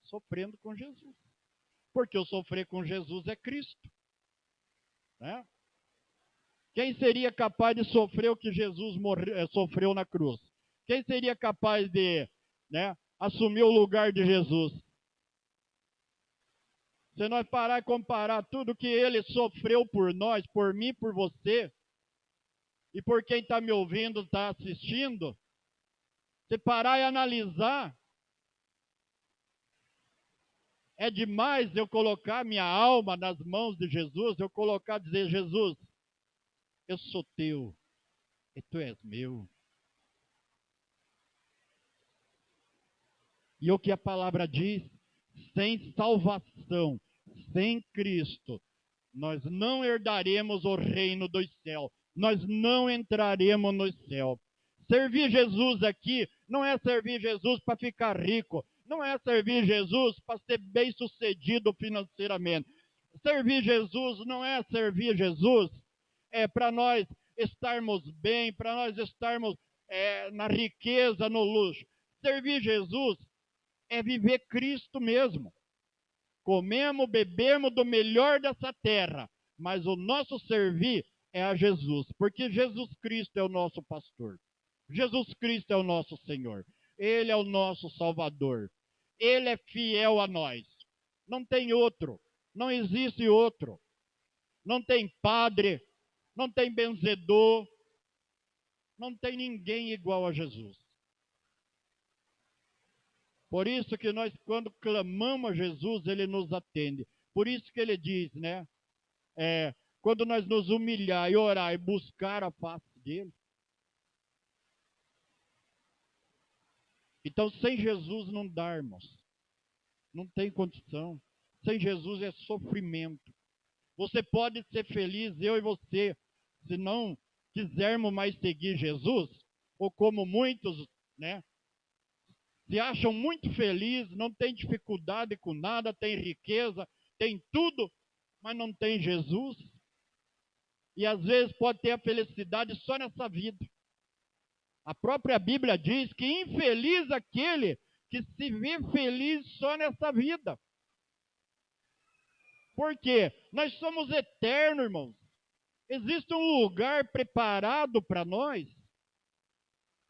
Sofrendo com Jesus. Porque o sofrer com Jesus é Cristo. Né? Quem seria capaz de sofrer o que Jesus sofreu na cruz? Quem seria capaz de, né, assumir o lugar de Jesus? Se nós parar e comparar tudo que Ele sofreu por nós, por mim, por você, e por quem está me ouvindo, está assistindo, se parar e analisar, é demais eu colocar minha alma nas mãos de Jesus, eu colocar, dizer, Jesus, eu sou teu, e tu és meu. E o que a palavra diz, sem salvação, sem Cristo, nós não herdaremos o reino dos céus, nós não entraremos no céu. Servir Jesus aqui não é servir Jesus para ficar rico, não é servir Jesus para ser bem-sucedido financeiramente. Servir Jesus não é servir Jesus para nós estarmos bem, para nós estarmos na riqueza, no luxo. Servir Jesus é viver Cristo mesmo. Comemos, bebemos do melhor dessa terra, mas o nosso servir é a Jesus, porque Jesus Cristo é o nosso pastor. Jesus Cristo é o nosso Senhor. Ele é o nosso Salvador. Ele é fiel a nós. Não tem outro. Não existe outro. Não tem padre. Não tem benzedor. Não tem ninguém igual a Jesus. Por isso que nós, quando clamamos a Jesus, Ele nos atende. Por isso que Ele diz, né? Quando nós nos humilhar e orar e buscar a face dEle. Então, sem Jesus não dá, irmãos. Não tem condição. Sem Jesus é sofrimento. Você pode ser feliz, eu e você, se não quisermos mais seguir Jesus, ou como muitos, né? Se acham muito felizes, não tem dificuldade com nada, tem riqueza, tem tudo, mas não tem Jesus. E às vezes pode ter a felicidade só nessa vida. A própria Bíblia diz que infeliz aquele que se vê feliz só nessa vida. Por quê? Nós somos eternos, irmãos. Existe um lugar preparado para nós.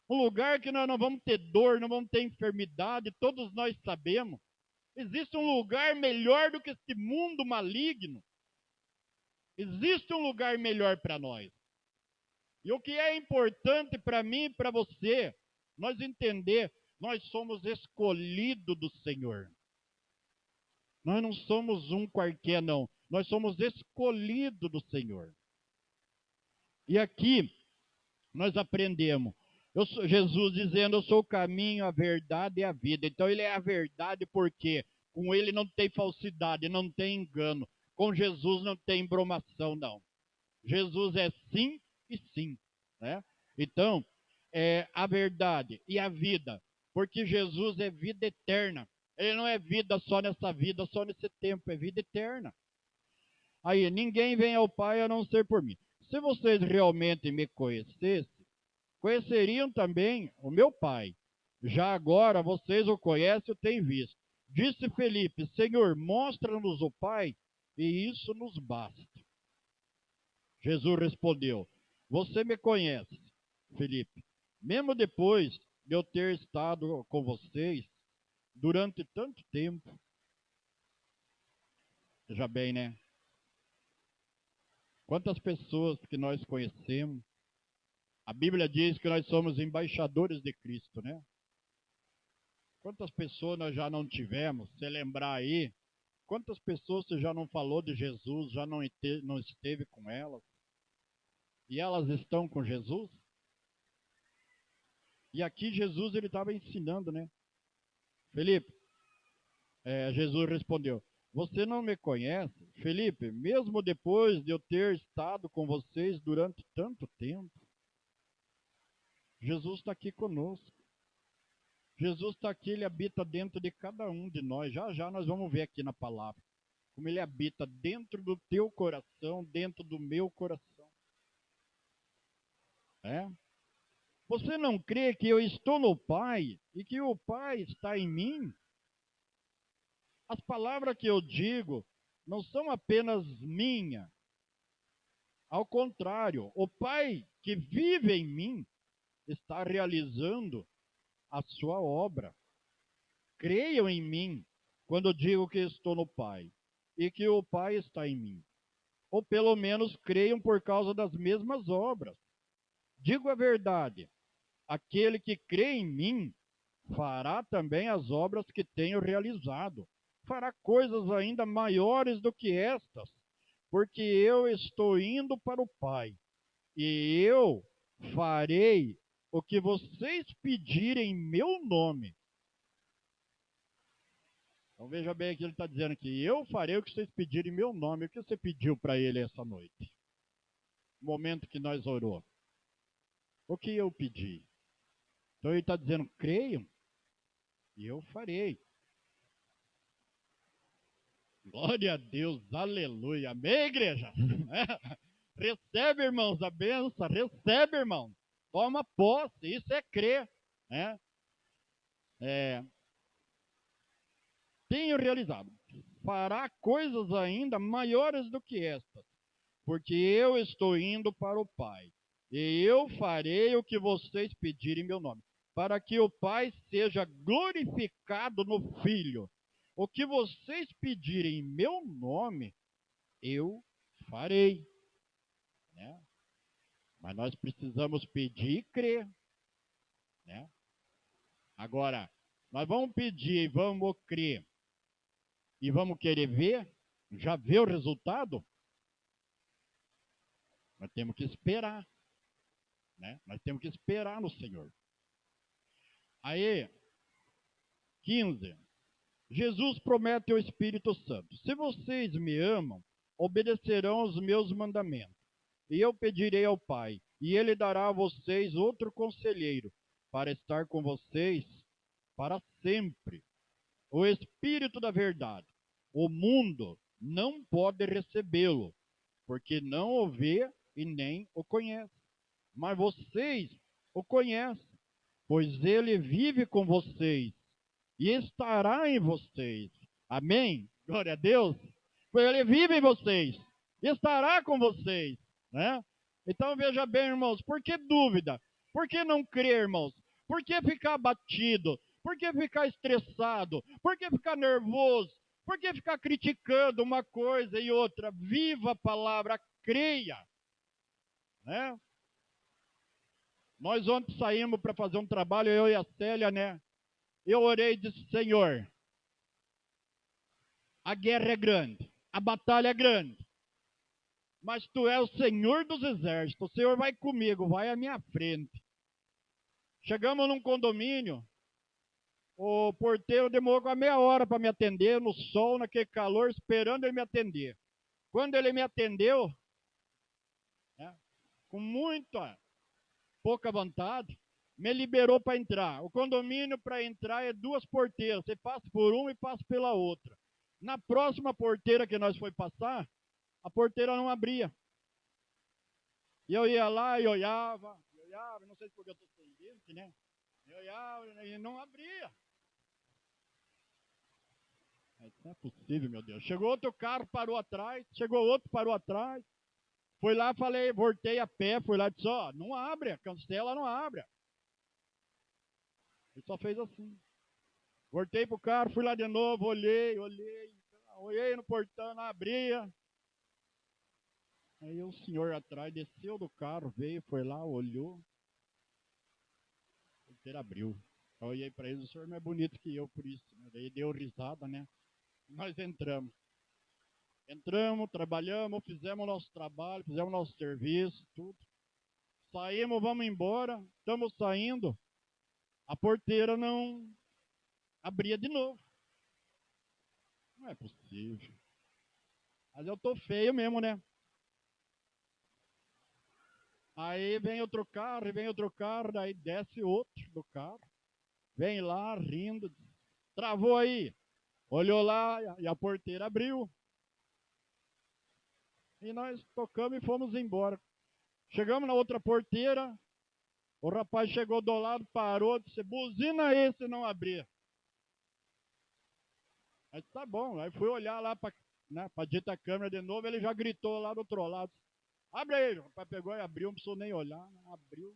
Um lugar que nós não vamos ter dor, não vamos ter enfermidade, todos nós sabemos. Existe um lugar melhor do que esse mundo maligno. Existe um lugar melhor para nós. E o que é importante para mim e para você, nós entender, nós somos escolhidos do Senhor. Nós não somos um qualquer, não. Nós somos escolhidos do Senhor. E aqui, nós aprendemos. Jesus dizendo, eu sou o caminho, a verdade e a vida. Então, Ele é a verdade porque com Ele não tem falsidade, não tem engano. Com Jesus não tem embromação, não. Jesus é sim e sim. Né? Então, é a verdade e a vida. Porque Jesus é vida eterna. Ele não é vida só nessa vida, só nesse tempo. É vida eterna. Aí, ninguém vem ao Pai a não ser por mim. Se vocês realmente me conhecessem, conheceriam também o meu Pai. Já agora vocês o conhecem e o têm visto. Disse Felipe, Senhor, mostra-nos o Pai, e isso nos basta. Jesus respondeu, você me conhece, Felipe, mesmo depois de eu ter estado com vocês durante tanto tempo. Veja bem, né? Quantas pessoas que nós conhecemos. A Bíblia diz que nós somos embaixadores de Cristo, né? Quantas pessoas nós já não tivemos? Se lembrar aí, Quantas pessoas você já não falou de Jesus, já não esteve com elas? E elas estão com Jesus? E aqui Jesus ele estava ensinando, né? Felipe, Jesus respondeu, você não me conhece? Felipe, mesmo depois de eu ter estado com vocês durante tanto tempo, Jesus está aqui conosco. Jesus está aqui, ele habita dentro de cada um de nós. Já já nós vamos ver aqui na palavra como ele habita dentro do teu coração, dentro do meu coração. Você não crê que eu estou no Pai e que o Pai está em mim? As palavras que eu digo não são apenas minhas. Ao contrário, o Pai que vive em mim está realizando a sua obra. Creiam em mim quando digo que estou no Pai e que o Pai está em mim. Ou pelo menos creiam por causa das mesmas obras. Digo a verdade, aquele que crê em mim fará também as obras que tenho realizado. Fará coisas ainda maiores do que estas, porque eu estou indo para o Pai. E eu farei o que vocês pedirem em meu nome. Então veja bem aqui, ele está dizendo que eu farei o que vocês pedirem em meu nome. O que você pediu para ele essa noite? No momento que nós orou. O que eu pedi? Então ele está dizendo, creiam, e eu farei. Glória a Deus, aleluia. Amém, igreja? Recebe, irmãos, a benção. Recebe, irmão. Toma posse, isso é crer. Tenho realizado. Fará coisas ainda maiores do que estas, porque eu estou indo para o Pai. E eu farei o que vocês pedirem em meu nome, para que o Pai seja glorificado no Filho. O que vocês pedirem em meu nome, eu farei. Mas nós precisamos pedir e crer. Agora, nós vamos pedir e vamos crer e vamos querer ver, já ver o resultado? Nós temos que esperar. Nós temos que esperar no Senhor. Aí, 15. Jesus promete o Espírito Santo. Se vocês me amam, obedecerão aos meus mandamentos. E eu pedirei ao Pai, e ele dará a vocês outro conselheiro, para estar com vocês para sempre. O Espírito da verdade. O mundo não pode recebê-lo, porque não o vê e nem o conhece. Mas vocês o conhecem, pois ele vive com vocês e estará em vocês. Amém? Glória a Deus. Pois ele vive em vocês e estará com vocês. Então veja bem, irmãos, por que dúvida? Por que não crer, irmãos? Por que ficar abatido? Por que ficar estressado? Por que ficar nervoso? Por que ficar criticando uma coisa e outra? Viva a palavra, creia. Nós ontem saímos para fazer um trabalho, eu e a Célia, Eu orei e disse, Senhor, a guerra é grande, a batalha é grande, mas Tu és o Senhor dos exércitos, o Senhor vai comigo, vai à minha frente. Chegamos num condomínio, o porteiro demorou uma meia hora para me atender, no sol, naquele calor, esperando ele me atender. Quando ele me atendeu, com muita pouca vontade, me liberou para entrar. O condomínio, para entrar, é 2 porteiras. Você passa por uma e passa pela outra. Na próxima porteira que nós foi passar, a porteira não abria. E eu ia lá e olhava, não sei se porque eu estou sem dente, Eu olhava e não abria. Isso não é possível, meu Deus. Chegou outro carro, parou atrás. Chegou outro, parou atrás. Fui lá, falei, voltei a pé, fui lá e disse, não abre, a cancela não abre. Ele só fez assim. Voltei pro carro, fui lá de novo, olhei no portão, não abria. Aí o senhor atrás desceu do carro, veio, foi lá, olhou. O porteiro abriu. Eu olhei para ele, o senhor é mais bonito que eu por isso. Daí deu risada, Nós entramos. Entramos, trabalhamos, fizemos nosso trabalho, fizemos nosso serviço, tudo. Saímos, vamos embora, estamos saindo. A porteira não abria de novo. Não é possível. Mas eu tô feio mesmo, né? Aí vem outro carro, daí desce outro do carro. Vem lá, rindo. Travou aí. Olhou lá e a porteira abriu. E nós tocamos e fomos embora. Chegamos na outra porteira. O rapaz chegou do lado, parou, disse, buzina aí se não abrir. Aí tá bom. Aí fui olhar lá para dita câmera de novo, ele já gritou lá do outro lado. Abre aí. O rapaz pegou e abriu, não precisou nem olhar. Abriu.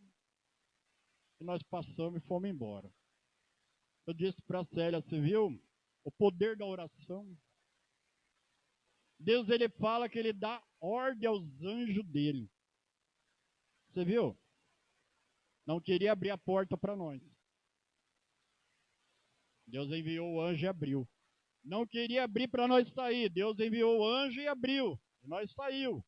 E nós passamos e fomos embora. Eu disse para a Célia, você viu o poder da oração? Deus, ele fala que ele dá ordem aos anjos dele. Você viu? Não queria abrir a porta para nós. Deus enviou o anjo e abriu. Não queria abrir para nós sair. Deus enviou o anjo e abriu. E nós saiu.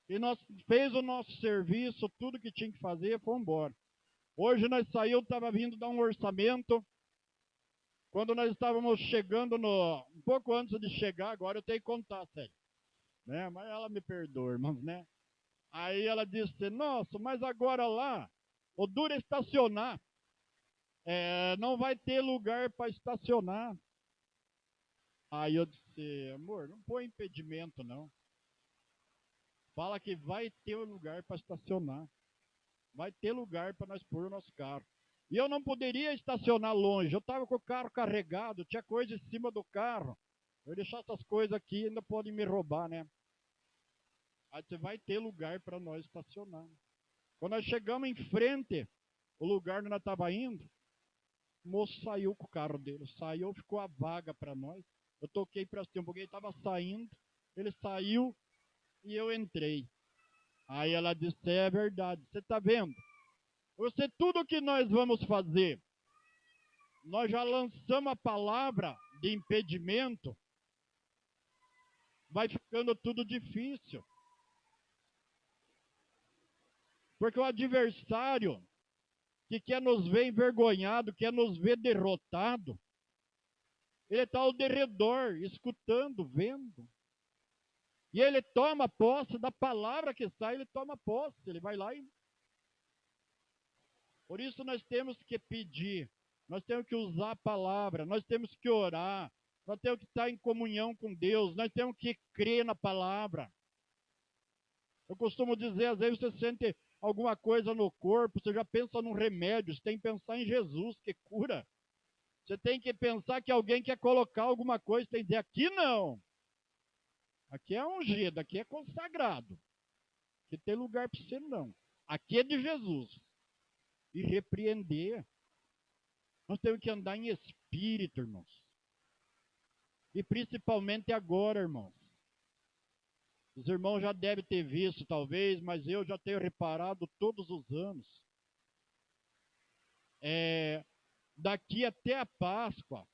E nós fez o nosso serviço, tudo que tinha que fazer, e fomos embora. Hoje nós saímos, estava vindo dar um orçamento. Quando nós estávamos chegando um pouco antes de chegar, agora eu tenho que contar, sério. Né? Mas ela me perdoa, irmãos, né? Aí ela disse, nossa, mas agora lá, o duro é estacionar. Não vai ter lugar para estacionar. Aí eu disse, amor, não põe impedimento, não. Fala que vai ter lugar para estacionar. Vai ter lugar para nós pôr o nosso carro. E eu não poderia estacionar longe. Eu estava com o carro carregado, tinha coisa em cima do carro. Eu deixar essas coisas aqui, ainda podem me roubar, né? Aí você vai ter lugar para nós estacionar. Quando nós chegamos em frente, o lugar onde nós estávamos indo, o moço saiu com o carro dele. Saiu, ficou a vaga para nós. Eu toquei para cima, porque ele estava saindo. Ele saiu e eu entrei. Aí ela disse, é verdade. Você está vendo? Você, tudo que nós vamos fazer, nós já lançamos a palavra de impedimento, vai ficando tudo difícil. Porque o adversário que quer nos ver envergonhado, quer nos ver derrotado, ele está ao derredor, escutando, vendo. E ele toma posse da palavra que sai, ele toma posse, ele vai lá e... Por isso nós temos que pedir, nós temos que usar a palavra, nós temos que orar, nós temos que estar em comunhão com Deus, nós temos que crer na palavra. Eu costumo dizer, às vezes você sente alguma coisa no corpo, você já pensa num remédio, você tem que pensar em Jesus que cura. Você tem que pensar que alguém quer colocar alguma coisa, tem que dizer, aqui não. Aqui é ungido, aqui é consagrado. Aqui tem lugar para você não. Aqui é de Jesus. E repreender. Nós temos que andar em espírito, irmãos. E principalmente agora, irmãos. Os irmãos já devem ter visto, talvez, mas eu já tenho reparado todos os anos. Daqui até a Páscoa,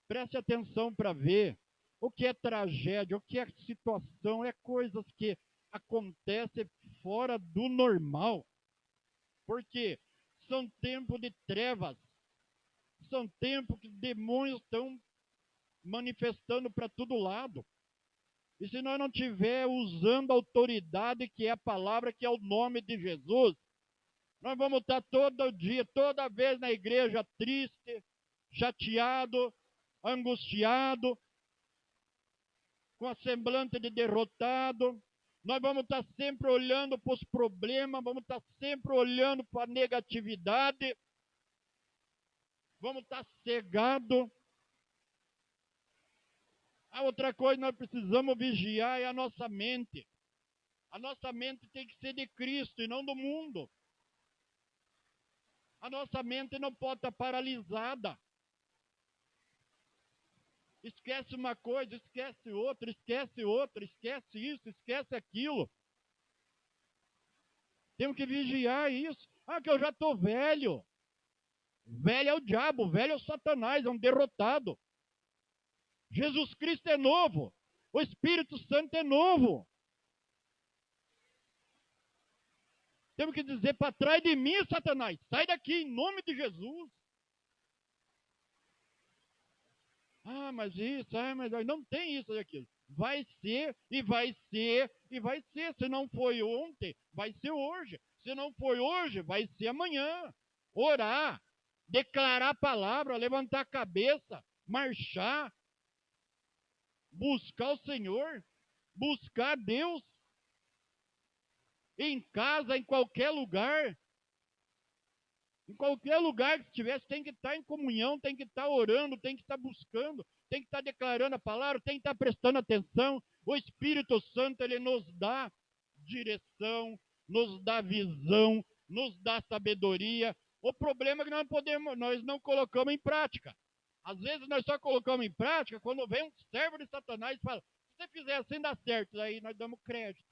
preste atenção para ver o que é tragédia, o que é situação, é coisas que acontecem fora do normal. Porque são tempos de trevas, são tempos que demônios estão manifestando para todo lado. E se nós não estiver usando a autoridade que é a palavra, que é o nome de Jesus, nós vamos estar todo dia, toda vez na igreja triste, chateado, angustiado, com a semblante de derrotado. Nós vamos estar sempre olhando para os problemas, vamos estar sempre olhando para a negatividade, vamos estar cegados. A outra coisa que nós precisamos vigiar é a nossa mente. A nossa mente tem que ser de Cristo e não do mundo. A nossa mente não pode estar paralisada. Esquece uma coisa, esquece outra, esquece isso, esquece aquilo. Temos que vigiar isso. Que eu já estou velho. Velho é o diabo, velho é o Satanás, é um derrotado. Jesus Cristo é novo. O Espírito Santo é novo. Temos que dizer para trás de mim, Satanás, sai daqui em nome de Jesus. Mas isso, mas não tem isso e aquilo. Vai ser, e vai ser, e vai ser. Se não foi ontem, vai ser hoje. Se não foi hoje, vai ser amanhã. Orar, declarar a palavra, levantar a cabeça, marchar, buscar o Senhor, buscar Deus. Em casa, em qualquer lugar. Em qualquer lugar que estivesse, tem que estar em comunhão, tem que estar orando, tem que estar buscando, tem que estar declarando a palavra, tem que estar prestando atenção. O Espírito Santo, ele nos dá direção, nos dá visão, nos dá sabedoria. O problema é que nós não colocamos em prática. Às vezes nós só colocamos em prática quando vem um servo de Satanás e fala, se você fizer assim dá certo, aí nós damos crédito.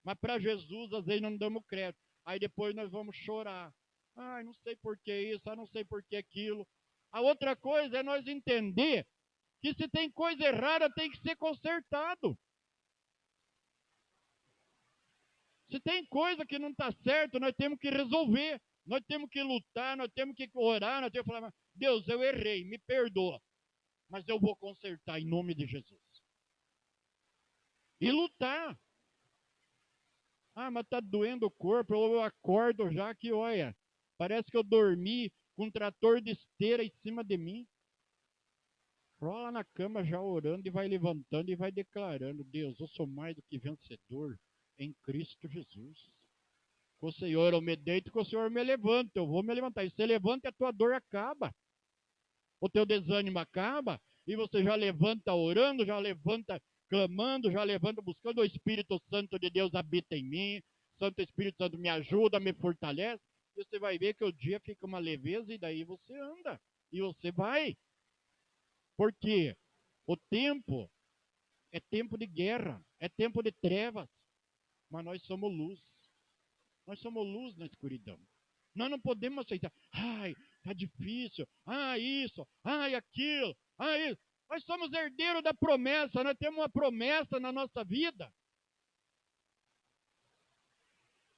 Mas para Jesus, às vezes não damos crédito. Aí depois nós vamos chorar. Não sei por que isso, não sei por que aquilo. A outra coisa é nós entender que se tem coisa errada, tem que ser consertado. Se tem coisa que não está certo, nós temos que resolver. Nós temos que lutar, nós temos que orar, nós temos que falar, Deus, eu errei, me perdoa. Mas eu vou consertar em nome de Jesus. E lutar. Mas está doendo o corpo, eu acordo já que, olha, parece que eu dormi com um trator de esteira em cima de mim. Rola na cama já orando e vai levantando e vai declarando, Deus, eu sou mais do que vencedor em Cristo Jesus. Com o Senhor eu me deito, com o Senhor eu me levanto, eu vou me levantar. E você levanta e a tua dor acaba. O teu desânimo acaba e você já levanta orando, já levanta clamando, já levanta buscando. O Espírito Santo de Deus habita em mim. Santo Espírito Santo me ajuda, me fortalece. E você vai ver que o dia fica uma leveza e daí você anda. E você vai. Porque o tempo é tempo de guerra, é tempo de trevas. Mas nós somos luz. Nós somos luz na escuridão. Nós não podemos aceitar. Tá difícil. Isso. Aquilo. Isso. Nós somos herdeiros da promessa. Nós temos uma promessa na nossa vida.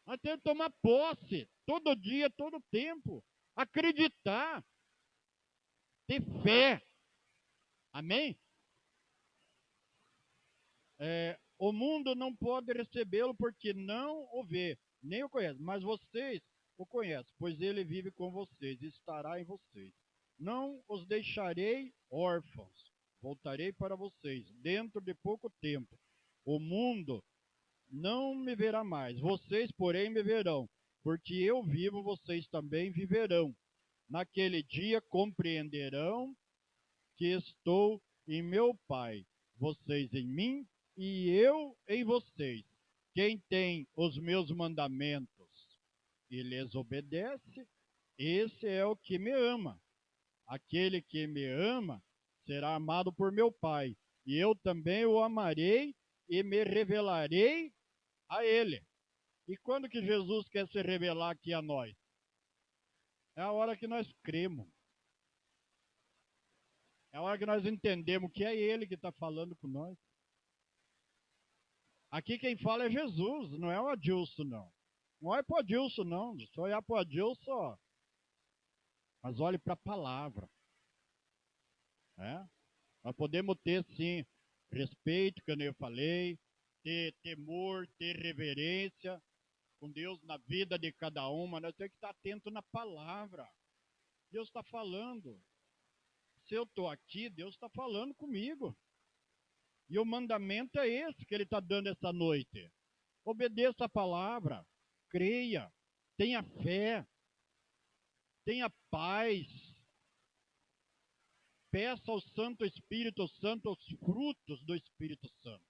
Nós temos que tomar posse. Todo dia, todo tempo. Acreditar. Ter fé. Amém? O mundo não pode recebê-lo porque não o vê, nem o conhece. Mas vocês o conhecem, pois ele vive com vocês e estará em vocês. Não os deixarei órfãos. Voltarei para vocês dentro de pouco tempo. O mundo não me verá mais. Vocês, porém, me verão. Porque eu vivo, vocês também viverão. Naquele dia compreenderão que estou em meu Pai, vocês em mim e eu em vocês. Quem tem os meus mandamentos e lhes obedece, esse é o que me ama. Aquele que me ama será amado por meu Pai, e eu também o amarei e me revelarei a ele. E quando que Jesus quer se revelar aqui a nós? É a hora que nós cremos. É a hora que nós entendemos que é ele que está falando com nós. Aqui quem fala é Jesus, não é o Adilson, não. Não olhe para o Adilson, não. Se olhar para o Adilson, ó. Mas olhe para a palavra. Nós podemos ter, sim, respeito, que eu falei, ter temor, ter reverência com Deus na vida de cada um, mas nós temos que estar atento na palavra. Deus está falando. Se eu estou aqui, Deus está falando comigo. E o mandamento é esse que ele está dando essa noite. Obedeça a palavra, creia, tenha fé, tenha paz. Peça ao Santo Espírito Santo os frutos do Espírito Santo.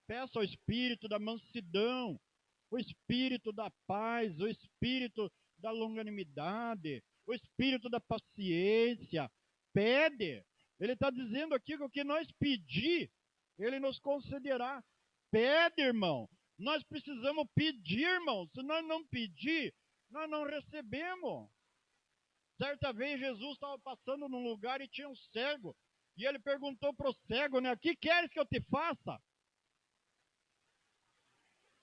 Peça ao Espírito da mansidão, o Espírito da paz, o Espírito da longanimidade, o Espírito da paciência. Pede. Ele está dizendo aqui que o que nós pedir, ele nos concederá. Pede, irmão. Nós precisamos pedir, irmão. Se nós não pedir, nós não recebemos. Certa vez Jesus estava passando num lugar e tinha um cego. E ele perguntou para o cego, né? O que queres que eu te faça?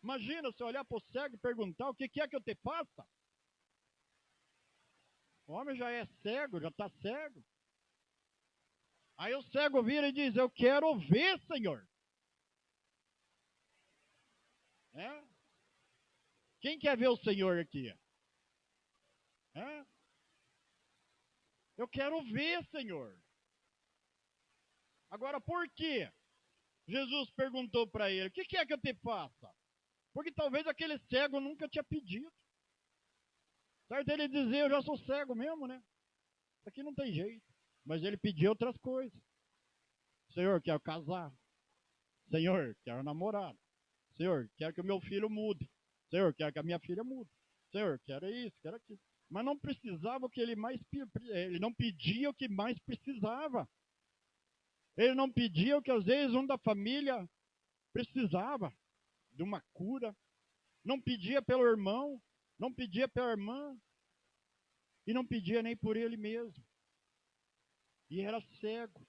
Imagina você olhar para o cego e perguntar, o que quer que eu te faça? O homem já é cego, já está cego. Aí o cego vira e diz, eu quero ver, Senhor. É? Quem quer ver o Senhor aqui? É? Eu quero ver, Senhor. Agora, por quê? Jesus perguntou para ele, o que quer que eu te faça? Porque talvez aquele cego nunca tinha pedido. Certo? Ele dizia, eu já sou cego mesmo, né? Isso aqui não tem jeito. Mas ele pediu outras coisas. Senhor, quero casar. Senhor, quero namorar. Senhor, quero que o meu filho mude. Senhor, quero que a minha filha mude. Senhor, quero isso, quero aquilo. Mas não precisava o que ele mais... Ele não pedia o que mais precisava. Ele não pedia o que às vezes um da família precisava. De uma cura. Não pedia pelo irmão. Não pedia pela irmã. E não pedia nem por ele mesmo. E era cego.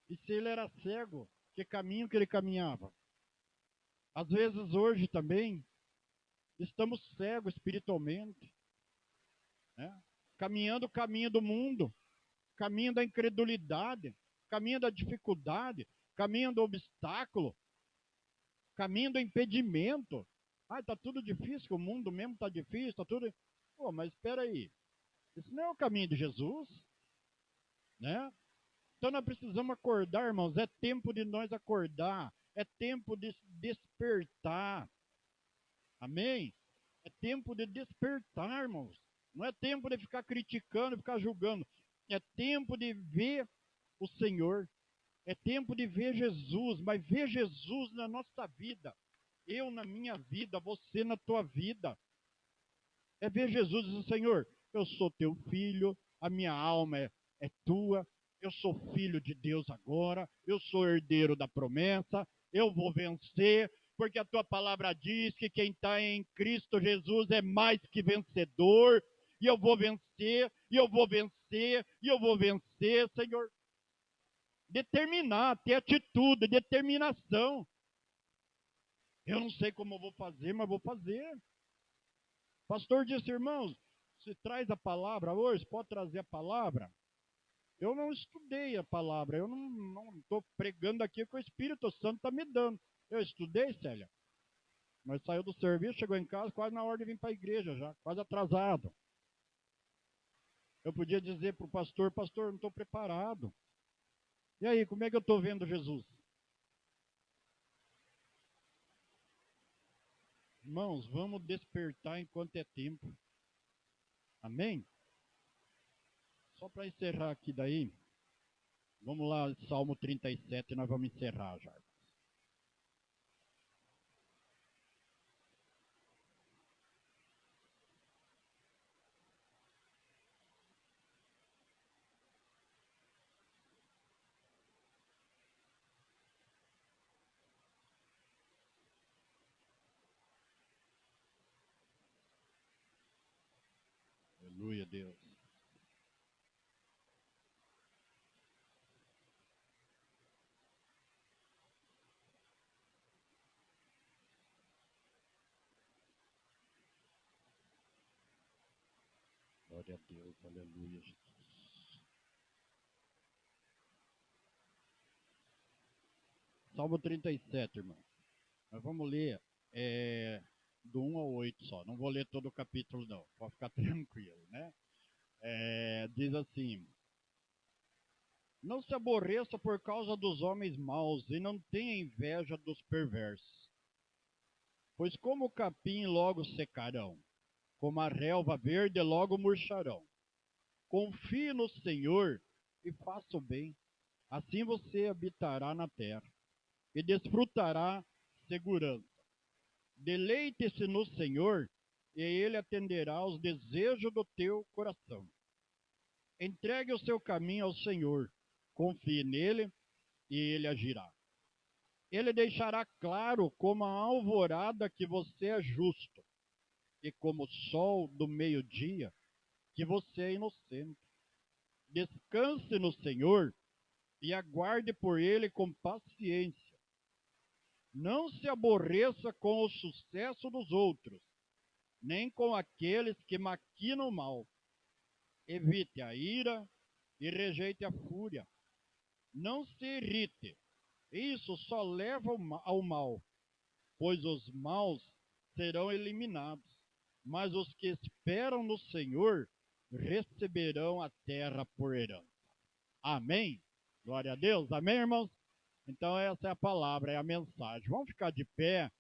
E se ele era cego, que caminho que ele caminhava? Às vezes hoje também, estamos cegos espiritualmente. Né? Caminhando o caminho do mundo. Caminho da incredulidade. Caminho da dificuldade. Caminho do obstáculo. Caminho do impedimento. Ah, está tudo difícil, o mundo mesmo está difícil, está tudo... Pô, mas espera aí. Esse não é o caminho de Jesus. Né? Então nós precisamos acordar, irmãos. É tempo de nós acordar. É tempo de despertar. Amém? É tempo de despertar, irmãos. Não é tempo de ficar criticando, ficar julgando. É tempo de ver o Senhor. É tempo de ver Jesus, mas ver Jesus na nossa vida. Eu na minha vida, você na tua vida. É ver Jesus e dizer, Senhor, eu sou teu filho, a minha alma é tua, eu sou filho de Deus agora, eu sou herdeiro da promessa, eu vou vencer, porque a tua palavra diz que quem está em Cristo Jesus é mais que vencedor, e eu vou vencer, e eu vou vencer, e eu vou vencer, Senhor. Determinar, ter atitude, determinação. Eu não sei como eu vou fazer, mas vou fazer. O pastor disse, irmãos, se traz a palavra hoje, pode trazer a palavra. Eu não estudei a palavra, eu não estou pregando aqui o que o Espírito Santo está me dando. Eu estudei, Célia, mas saiu do serviço, chegou em casa, quase na hora de vir para a igreja já, quase atrasado. Eu podia dizer para o pastor, pastor, não estou preparado. E aí, como é que eu estou vendo Jesus? Irmãos, vamos despertar enquanto é tempo. Amém? Só para encerrar aqui daí, vamos lá, Salmo 37, nós vamos encerrar já. Aleluia, Deus. Glória a Deus, aleluia, Jesus. Salmo 37, irmão. Nós vamos ler do 1 ao 8 só. Não vou ler todo o capítulo, não. Pode ficar tranquilo, né? Diz assim: não se aborreça por causa dos homens maus e não tenha inveja dos perversos. Pois como o capim logo secarão, como a relva verde logo murcharão. Confie no Senhor e faça o bem. Assim você habitará na terra e desfrutará segurança. Deleite-se no Senhor e Ele atenderá aos desejos do teu coração. Entregue o seu caminho ao Senhor, confie nele e Ele agirá. Ele deixará claro como a alvorada que você é justo e como o sol do meio-dia que você é inocente. Descanse no Senhor e aguarde por ele com paciência. Não se aborreça com o sucesso dos outros, nem com aqueles que maquinam o mal. Evite a ira e rejeite a fúria. Não se irrite, isso só leva ao mal, pois os maus serão eliminados, mas os que esperam no Senhor receberão a terra por herança. Amém? Glória a Deus. Amém, irmãos? Então essa é a palavra, é a mensagem. Vamos ficar de pé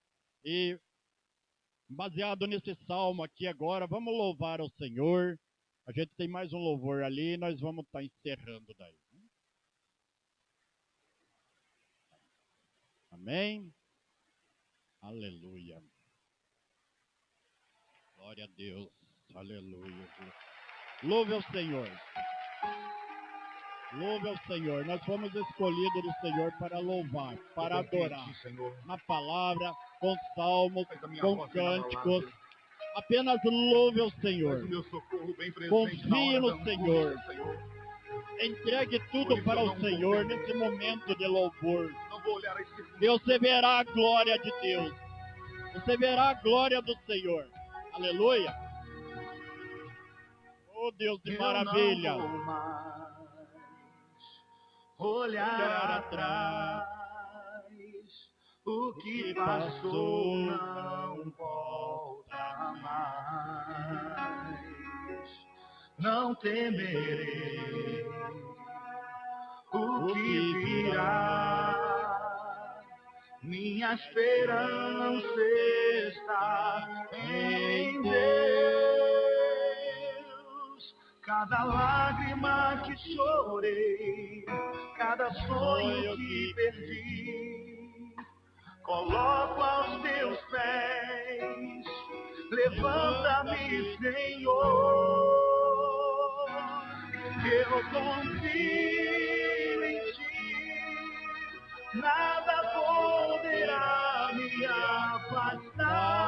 e, baseado nesse salmo aqui agora, vamos louvar ao Senhor. A gente tem mais um louvor ali e nós vamos estar encerrando daí. Amém? Aleluia. Glória a Deus. Aleluia. Louve ao Senhor. Louve ao Senhor. Nós fomos escolhidos do Senhor para louvar, para adorar. Na palavra, com salmos, com cânticos. Apenas louve ao Senhor. Confie no Senhor. Entregue tudo para o Senhor nesse momento de louvor. E você verá a glória de Deus. Você verá a glória do Senhor. Aleluia. Oh Deus de maravilha. Olhar atrás, o que passou não volta mais. Não temerei o que virá. Minha esperança está em Deus. Cada lágrima que chorei, cada sonho que perdi, coloco aos teus pés. Levanta-me, Senhor. Eu confio em ti. Nada poderá me afastar